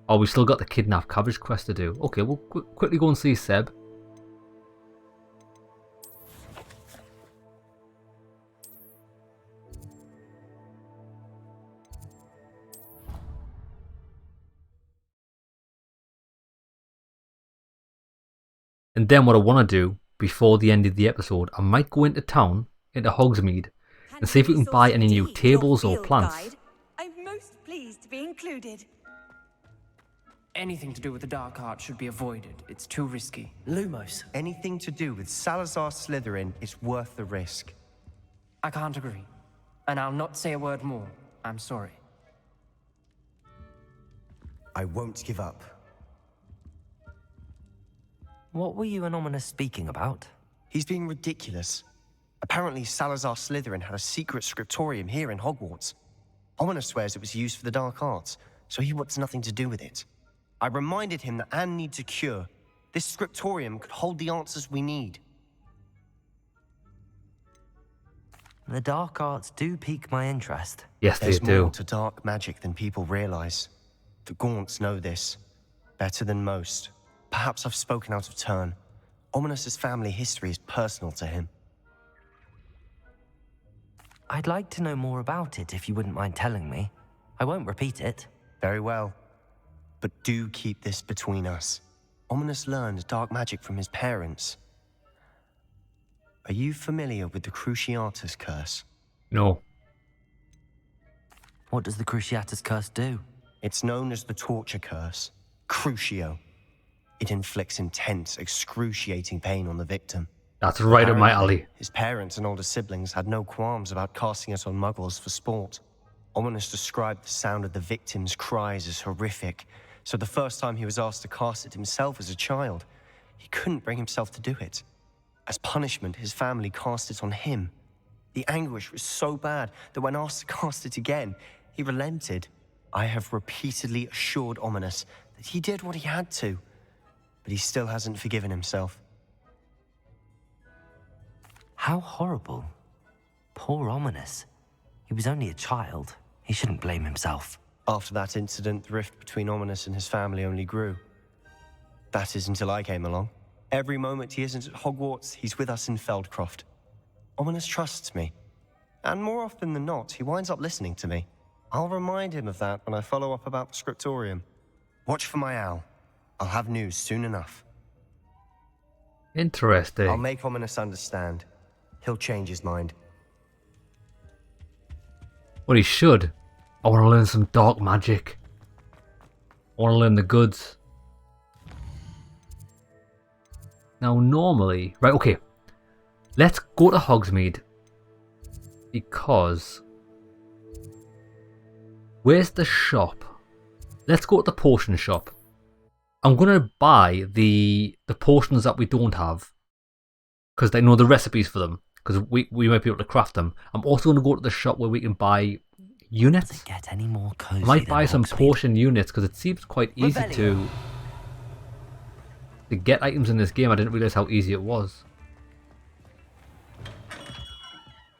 Oh, we still got the Kidnap Cabbage quest to do. Okay, we'll quickly go and see Seb. And then what I want to do before the end of the episode, I might go into town into Hogsmeade and see if we can buy any new tables or plants.
I'm most pleased to be included.
Anything to do with the dark art should be avoided. It's too risky.
Lumos, anything to do with Salazar Slytherin is worth the risk.
I can't agree. And I'll not say a word more. I'm sorry.
I won't give up.
What were you and Ominous speaking about?
He's being ridiculous. Apparently Salazar Slytherin had a secret scriptorium here in Hogwarts. Ominous swears it was used for the dark arts, so he wants nothing to do with it. I reminded him that Anne needs a cure. This scriptorium could hold the answers we need.
The dark arts do pique my interest.
Yes, they
There's
do.
more to dark magic than people realize. The Gaunts know this better than most. Perhaps I've spoken out of turn. Ominous's family history is personal to him.
I'd like to know more about it if you wouldn't mind telling me. I won't repeat it.
Very well. But do keep this between us. Ominous learned dark magic from his parents. Are you familiar with the Cruciatus Curse?
No.
What does the Cruciatus Curse do?
It's known as the Torture Curse. Crucio. It inflicts intense, excruciating pain on the victim.
That's right up my
Apparently,
alley.
His parents and older siblings had no qualms about casting it on muggles for sport. Ominous described the sound of the victim's cries as horrific, so the first time he was asked to cast it himself as a child, he couldn't bring himself to do it. As punishment, his family cast it on him. The anguish was so bad that when asked to cast it again, he relented. I have repeatedly assured Ominous that he did what he had to, but he still hasn't forgiven himself.
How horrible. Poor Ominous. He was only a child. He shouldn't blame himself.
After that incident, the rift between Ominous and his family only grew. That is until I came along. Every moment he isn't at Hogwarts, he's with us in Feldcroft. Ominous trusts me. And more often than not, he winds up listening to me. I'll remind him of that when I follow up about the scriptorium. Watch for my owl. I'll have news soon enough.
Interesting.
I'll make Ominous understand. He'll change his mind.
Well, he should. I want to learn some dark magic. I want to learn the goods. Now, normally... Right, okay. Let's go to Hogsmeade. Because... Where's the shop? Let's go to the potion shop. I'm going to buy the potions that we don't have. Because they know the recipes for them. Because we might be able to craft them. I'm also going to go to the shop where we can buy units.
Does it get any more cozy
I might buy
than
some
Hogsmeade?
potion units because it seems quite easy to get items in this game. I didn't realize how easy it was.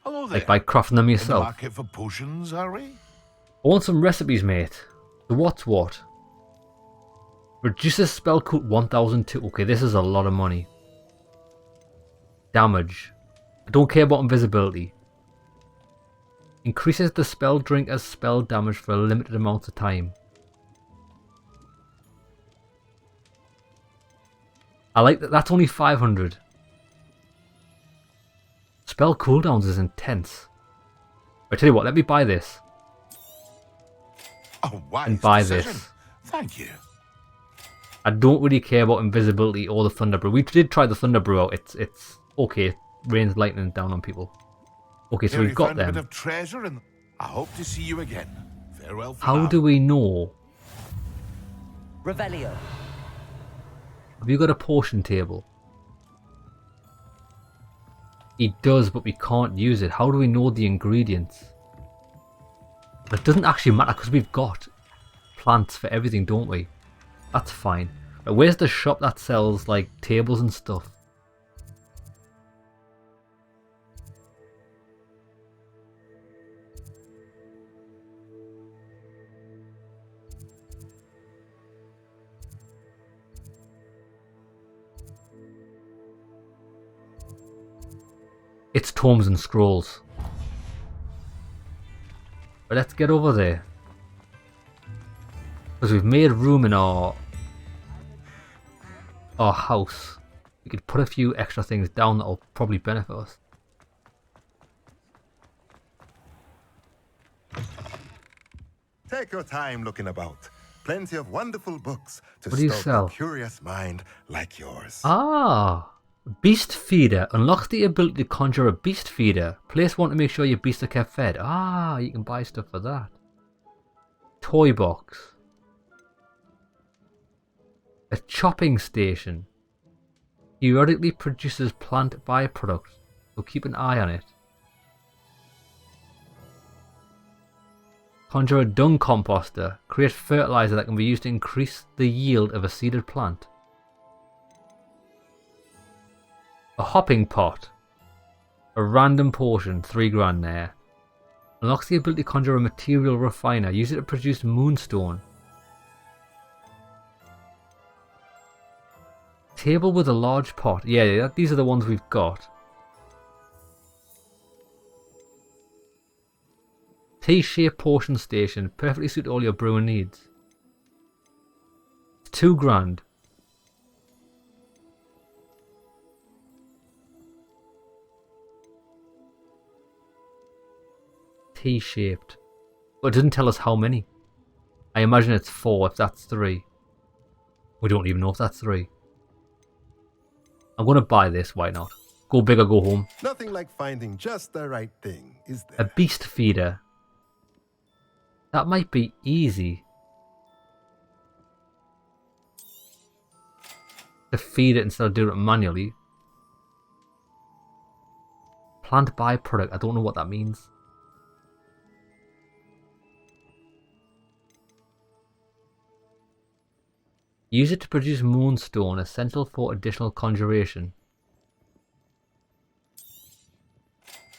Hello there.
Like by crafting them
In the
yourself.
market for potions, are we?
I want some recipes, mate. The what's what? Reduces spell cooldown 1002. Okay, this is a lot of money. Damage. I don't care about invisibility. Increases the spell drinker's spell damage for a limited amount of time. I like that. That's only 500. Spell cooldowns is intense. I tell you what, let me buy this.
Oh, wise
And buy
decision.
this.
Thank you.
I don't really care about invisibility or the Thunder Brew. We did try the Thunder Brew out. It's okay. It rains lightning down on people. Okay, so
Here
we've
you
got
found a bit
them.
of treasure, and I hope to see you again. Farewell for
How
now.
do we know?
Revelio.
Have you got a potion table? He does, but we can't use it. How do we know the ingredients? It doesn't actually matter because we've got plants for everything, don't we? That's fine. But where's the shop that sells like tables and stuff? It's tomes and scrolls. But let's get over there. Because we've made room in our house. We could put a few extra things down that'll probably benefit us.
take your time looking about. Plenty of wonderful books to
What do you
stoke
sell?
a curious mind like yours.
Ah, beast feeder. Unlocks the ability to conjure a beast feeder. Place one to make sure your beasts are kept fed. Ah, you can buy stuff for that. Toy box. A chopping station. Periodically produces plant byproducts, so keep an eye on it. Conjure a dung composter. Create fertilizer that can be used to increase the yield of a seeded plant. A hopping pot. A random potion, 3 grand there. Unlocks the ability to conjure a material refiner. Use it to produce moonstone. Table with a large pot. Yeah, these are the ones we've got. T-shaped potion station. Perfectly suit all your brewing needs. 2 grand. T-shaped. But it doesn't tell us how many. I imagine it's 4 if that's 3. We don't even know if that's 3. I'm going to buy this, why not? Go big or go home.
Nothing like finding just the right thing, is there?
A beast feeder. That might be easy. To feed it instead of doing it manually. Plant byproduct. I don't know what that means. Use it to produce moonstone, essential for additional conjuration.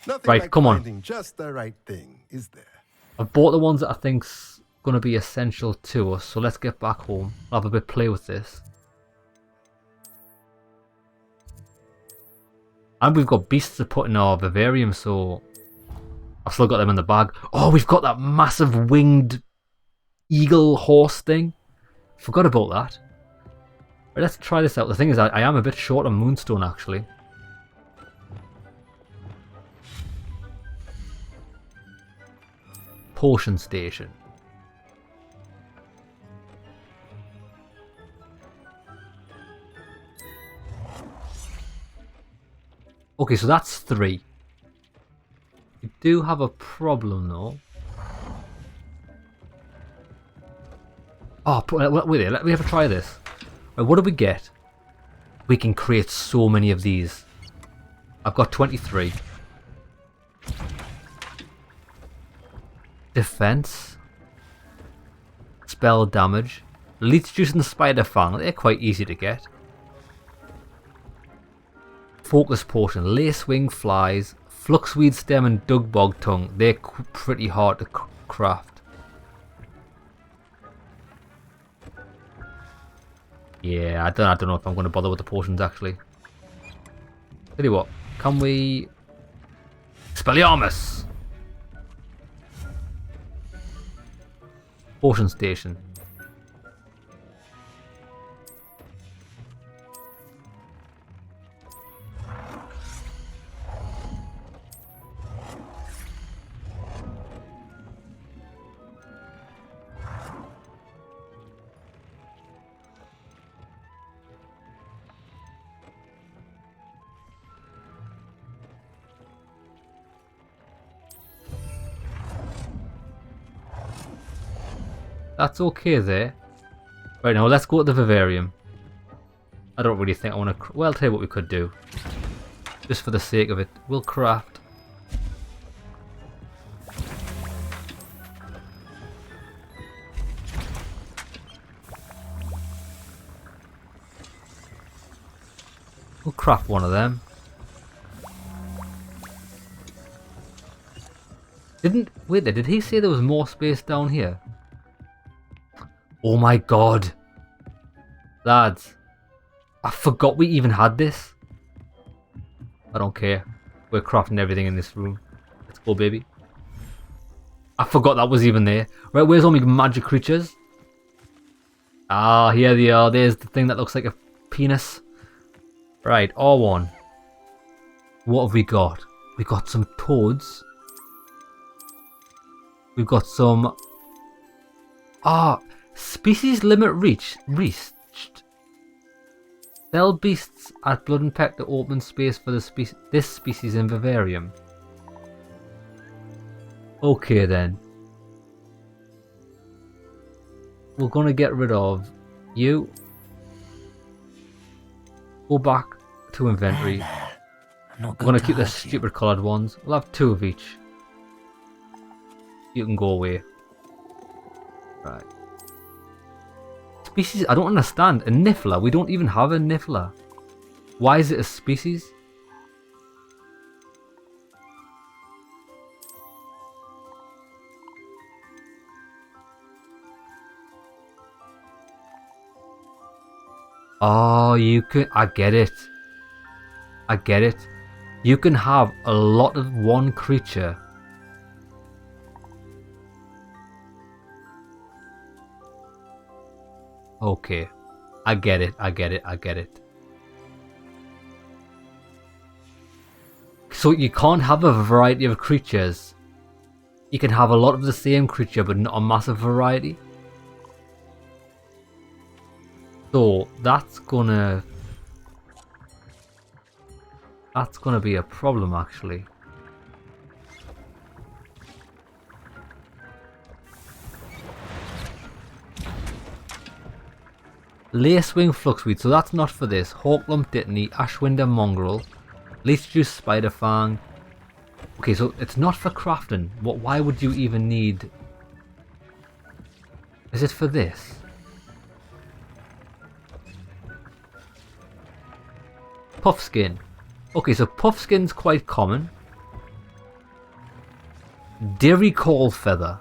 Nothing
Right,
like
come on.
finding just the right thing, is there?
I've bought the ones that I think's going to be essential to us, so let's get back home. I'll have a bit play with this. And we've got beasts to put in our vivarium, so I've still got them in the bag. Oh, we've got that massive winged eagle horse thing. Forgot about that. Right, let's try this out. The thing is, I am a bit short on moonstone, actually. Potion station. Okay, so that's 3. We do have a problem, though. Oh, wait there. Let me have a try this. Right, what do we get? We can create so many of these. I've got 23. Defense. Spell damage. Leech juice and spider fang. They're quite easy to get. Focus potion. Lacewing flies. Fluxweed stem and dugbog tongue. They're pretty hard to craft. Yeah, I don't know if I'm going to bother with the potions, actually. Tell you what, can we... Expelliarmus! Potion station. That's okay there. Right, now let's go to the vivarium. I don't really think I want to... Well, I'll tell you what we could do. Just for the sake of it. We'll craft. We'll craft one of them. Wait there, did he say there was more space down here? Oh my god. Lads. I forgot we even had this. I don't care. We're crafting everything in this room. Let's go, baby. I forgot that was even there. Right, where's all my magic creatures? Ah, here they are. There's the thing that looks like a penis. Right, R1. What have we got? We got some toads. We've got some Ah, species limit reached. Sell beasts at Blood and Peck to open space for the this species in vivarium. Okay then. We're gonna get rid of you. Go back to inventory. We're gonna keep the stupid coloured ones. We'll have 2 of each. You can go away. Right. Species, I don't understand. A niffler. We don't even have a niffler. Why is it a species? Oh, you can... I get it. I get it. You can have a lot of one creature. Okay. I get it. I get it. I get it. So you can't have a variety of creatures. You can have a lot of the same creature, but not a massive variety. So that's gonna be a problem, actually. Lacewing Fluxweed, so that's not for this. Hawklump Dittany, Ashwinder Mongrel, Leechjuice Spiderfang. Okay, so it's not for crafting. Why would you even need... Is it for this? Puffskin. Okay, so Puffskin's quite common. Dairy Call Feather.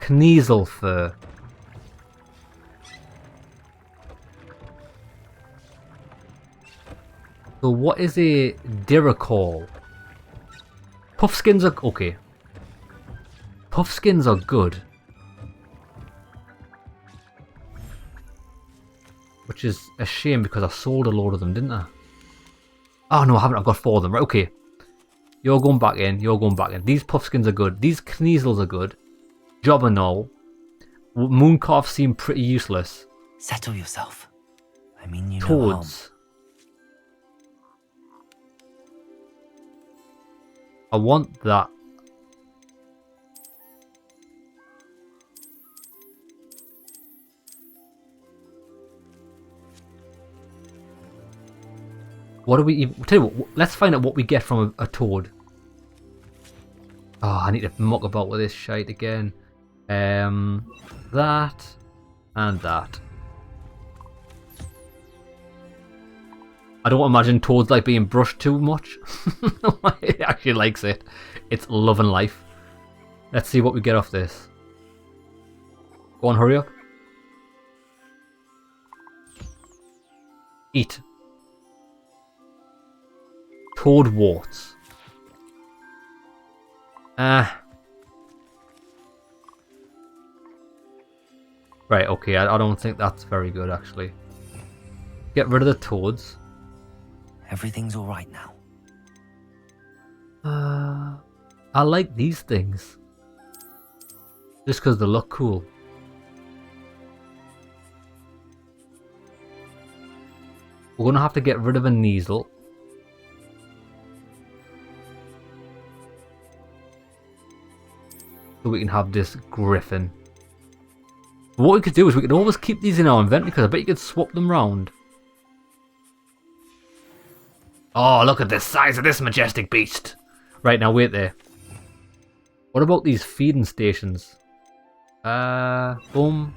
Kneasel Fur. So what is a Diracall? Puffskins are... okay. Puffskins are good. Which is a shame because I sold a load of them, didn't I? Oh no, I haven't. I've got 4 of them. Right, okay. You're going back in. You're going back in. These Puffskins are good. These Kneasels are good. Jobberknoll. Mooncalf seem pretty useless.
Settle yourself. I mean you no harm.
Toads. I want that. What do we even... Tell you what, let's find out what we get from a toad. Oh, I need to muck about with this shite again. That and that. I don't imagine toads like being brushed too much. It actually likes it. It's love and life. Let's see what we get off this. Go on, hurry up. Eat. Toad warts. Right, okay, I don't think that's very good, actually. Get rid of the toads.
Everything's alright now.
I like these things. Just because they look cool. We're going to have to get rid of a Kneasel. So we can have this Griffin. What we could do is we could always keep these in our inventory because I bet you could swap them round. Oh, look at the size of this majestic beast. Right, now wait there. What about these feeding stations? Boom.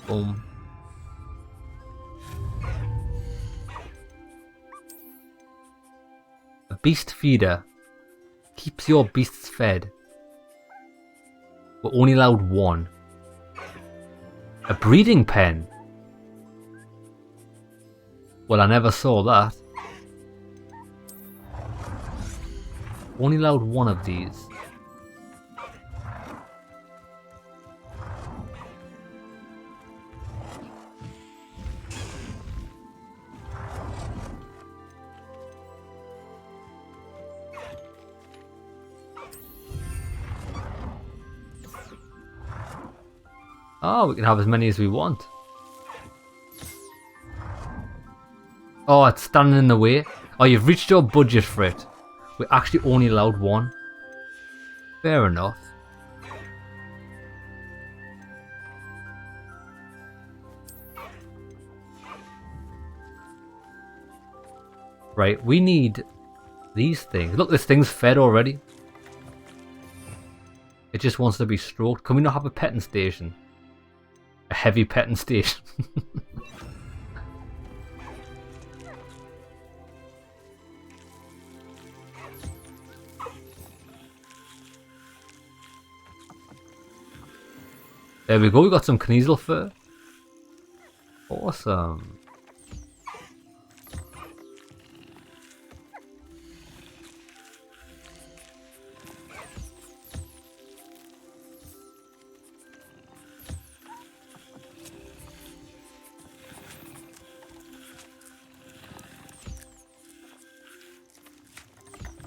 Boom. A beast feeder. Keeps your beasts fed. We're only allowed 1. A breeding pen. Well, I never saw that. Only allowed 1 of these. Oh, we can have as many as we want. Oh, it's standing in the way. Oh, you've reached your budget for it. We're actually only allowed one. Fair enough. Right, we need these things. Look, this thing's fed already. It just wants to be stroked. Can we not have a petting station? A heavy petting station. There we go, we got some Kneasel fur. Awesome.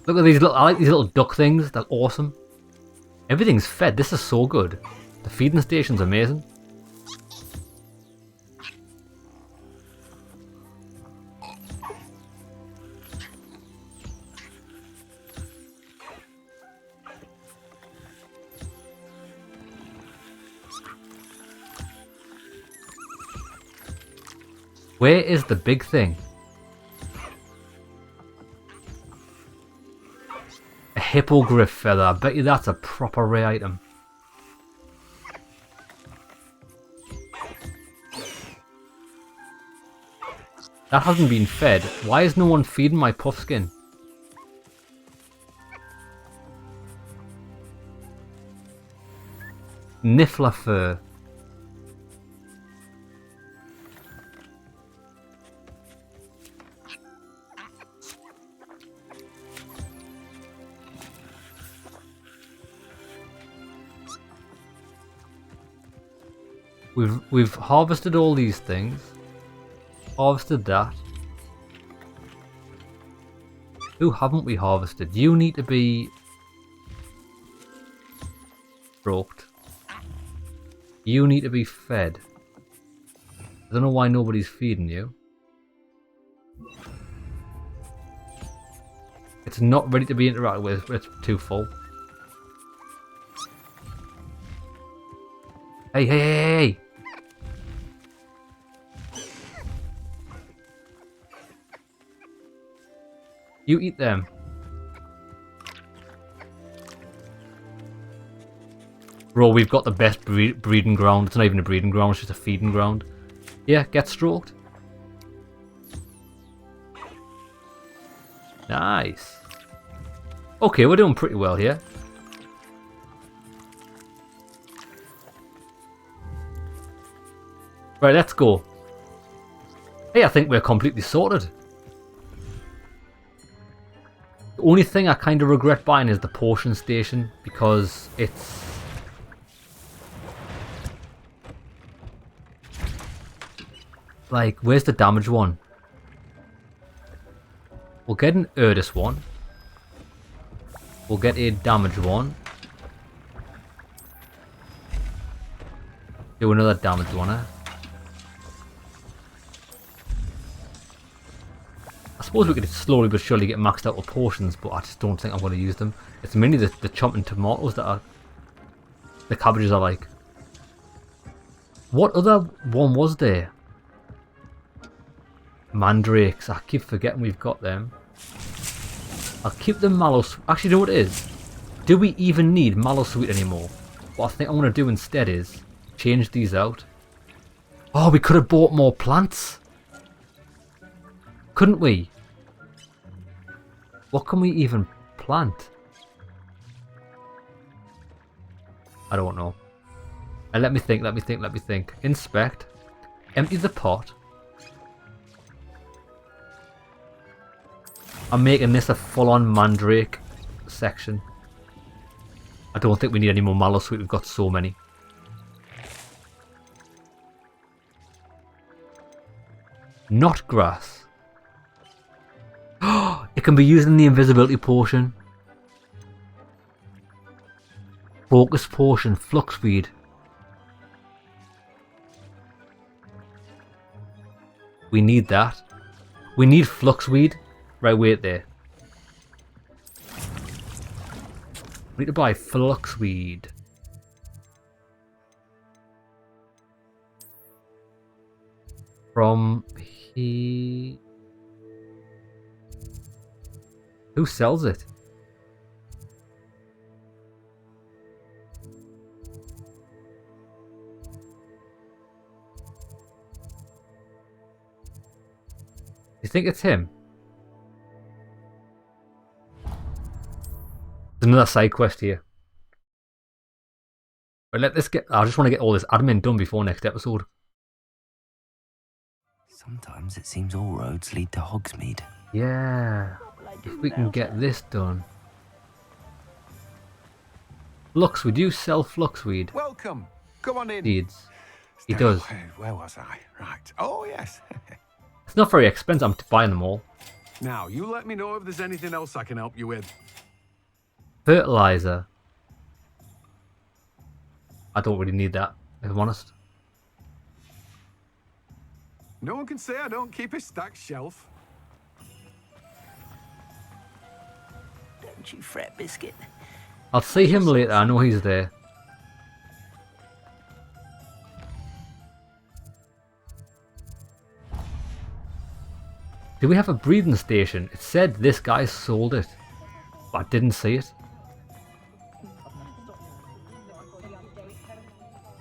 Look at these little, I like these little duck things, they're awesome. Everything's fed, this is so good. The feeding station's amazing. Where is the big thing? A hippogriff feather. I bet you that's a proper rare item. That hasn't been fed. Why is no one feeding my puffskin? Niffler fur. We've harvested all these things. Harvested that. Who haven't we harvested? You need to be stroked. You need to be fed. I don't know why nobody's feeding you. It's not ready to be interacted with. It's too full. Hey, hey, hey, hey! You eat them. Bro, we've got the best breeding ground. It's not even a breeding ground, it's just a feeding ground. Yeah, get stroked. Nice. Okay, we're doing pretty well here. Right, let's go. Hey, I think we're completely sorted. The only thing I kind of regret buying is the potion station, because it's... like, where's the damage one? We'll get an Erdis one. We'll get a damage one. Do another damage one, eh? I suppose we could slowly but surely get maxed out with potions, but I just don't think I'm going to use them. It's mainly the chomping tomatoes that are... the cabbages are like... What other one was there? Mandrakes. I keep forgetting we've got them. I'll keep the mallow... Actually, you know what it is? Do we even need mallow sweet anymore? What I think I'm going to do instead is change these out. Oh, we could have bought more plants. Couldn't we? What can we even plant? I don't know. Let me think, let me think, let me think. Inspect. Empty the pot. I'm making this a full-on mandrake section. I don't think we need any more mallow sweet, we've got so many. Not grass. It can be used in the invisibility potion. Focus potion, flux speed. We need that. We need fluxweed. Right, wait there. We need to buy fluxweed. From he... Who sells it? You think it's him? There's another side quest here. But let this get... I just want to get all this admin done before next episode.
Sometimes it seems all roads lead to Hogsmeade.
Yeah. If we can get this done. Fluxweed. You sell fluxweed.
Welcome. Come on in.
Seeds. He does.
Where was I? Right. Oh, yes.
It's not very expensive. I'm buying them all.
Now, you let me know if there's anything else I can help you with.
Fertilizer. I don't really need that, if I'm honest.
No one can say I don't keep a stacked shelf.
Don't you fret, Biscuit.
I'll see him later. I know he's there. Do we have a breeding station? It said this guy sold it, but I didn't see it.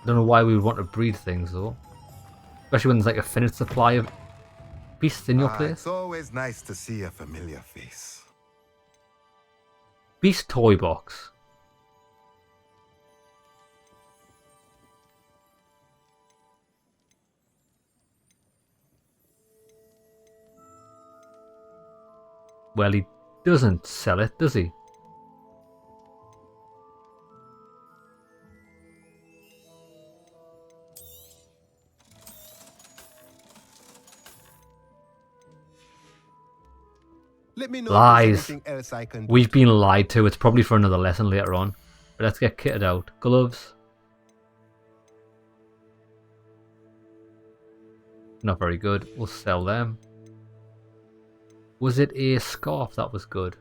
Don't know why we would want to breed things though. Especially when there's like a finite supply of beasts in your place.
It's always nice to see a familiar face.
Beast toy box. Well, he doesn't sell it, does he?
Let me know
Lies.
if there's anything else I can do.
We've been lied to. It's probably for another lesson later on. But let's get kitted out. Gloves. Not very good. We'll sell them. Was it a scarf that was good?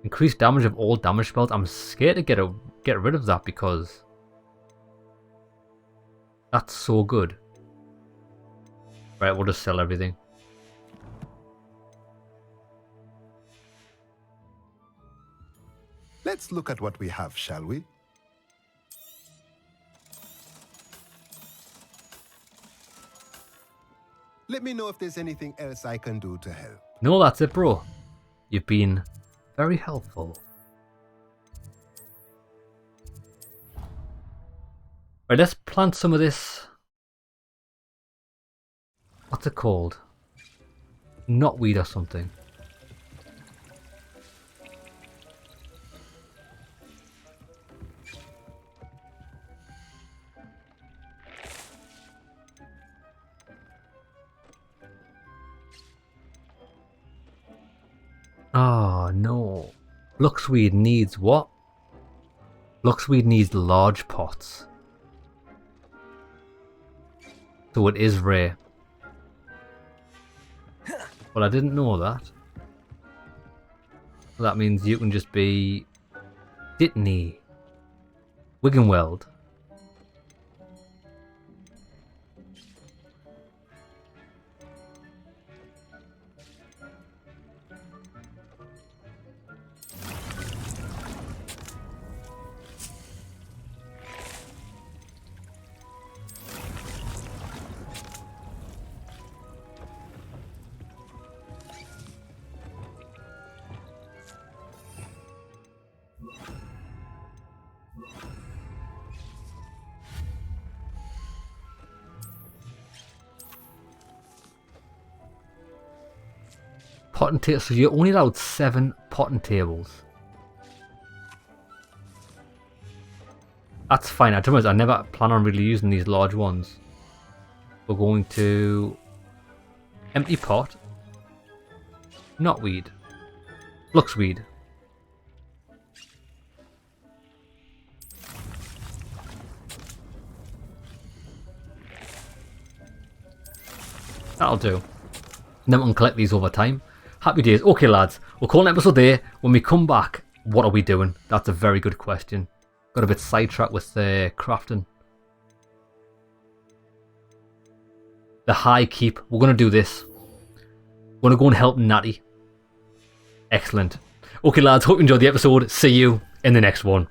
Increased damage of all damage spells. I'm scared to get rid of that because that's so good. Right, we'll just sell everything.
Let's look at what we have, shall we? Let me know if there's anything else I can do to help.
No, that's it, bro. You've been very helpful. Right, let's plant some of this. What's it called? Knotweed or something. Oh no. Fluxweed needs what? Fluxweed needs large pots. So it is rare. Well, I didn't know that. That means you can just be Ditney. Wiggenweld. Potting tables. So you're only allowed 7 potting tables. That's fine. I never plan on really using these large ones. We're going to empty pot, knotweed, fluxweed. That'll do. And then we can collect these over time. Happy days. Okay, lads. We'll call an episode there. When we come back, what are we doing? That's a very good question. Got a bit sidetracked with crafting. The High Keep. We're going to do this. We're going to go and help Natty. Excellent. Okay, lads. Hope you enjoyed the episode. See you in the next one.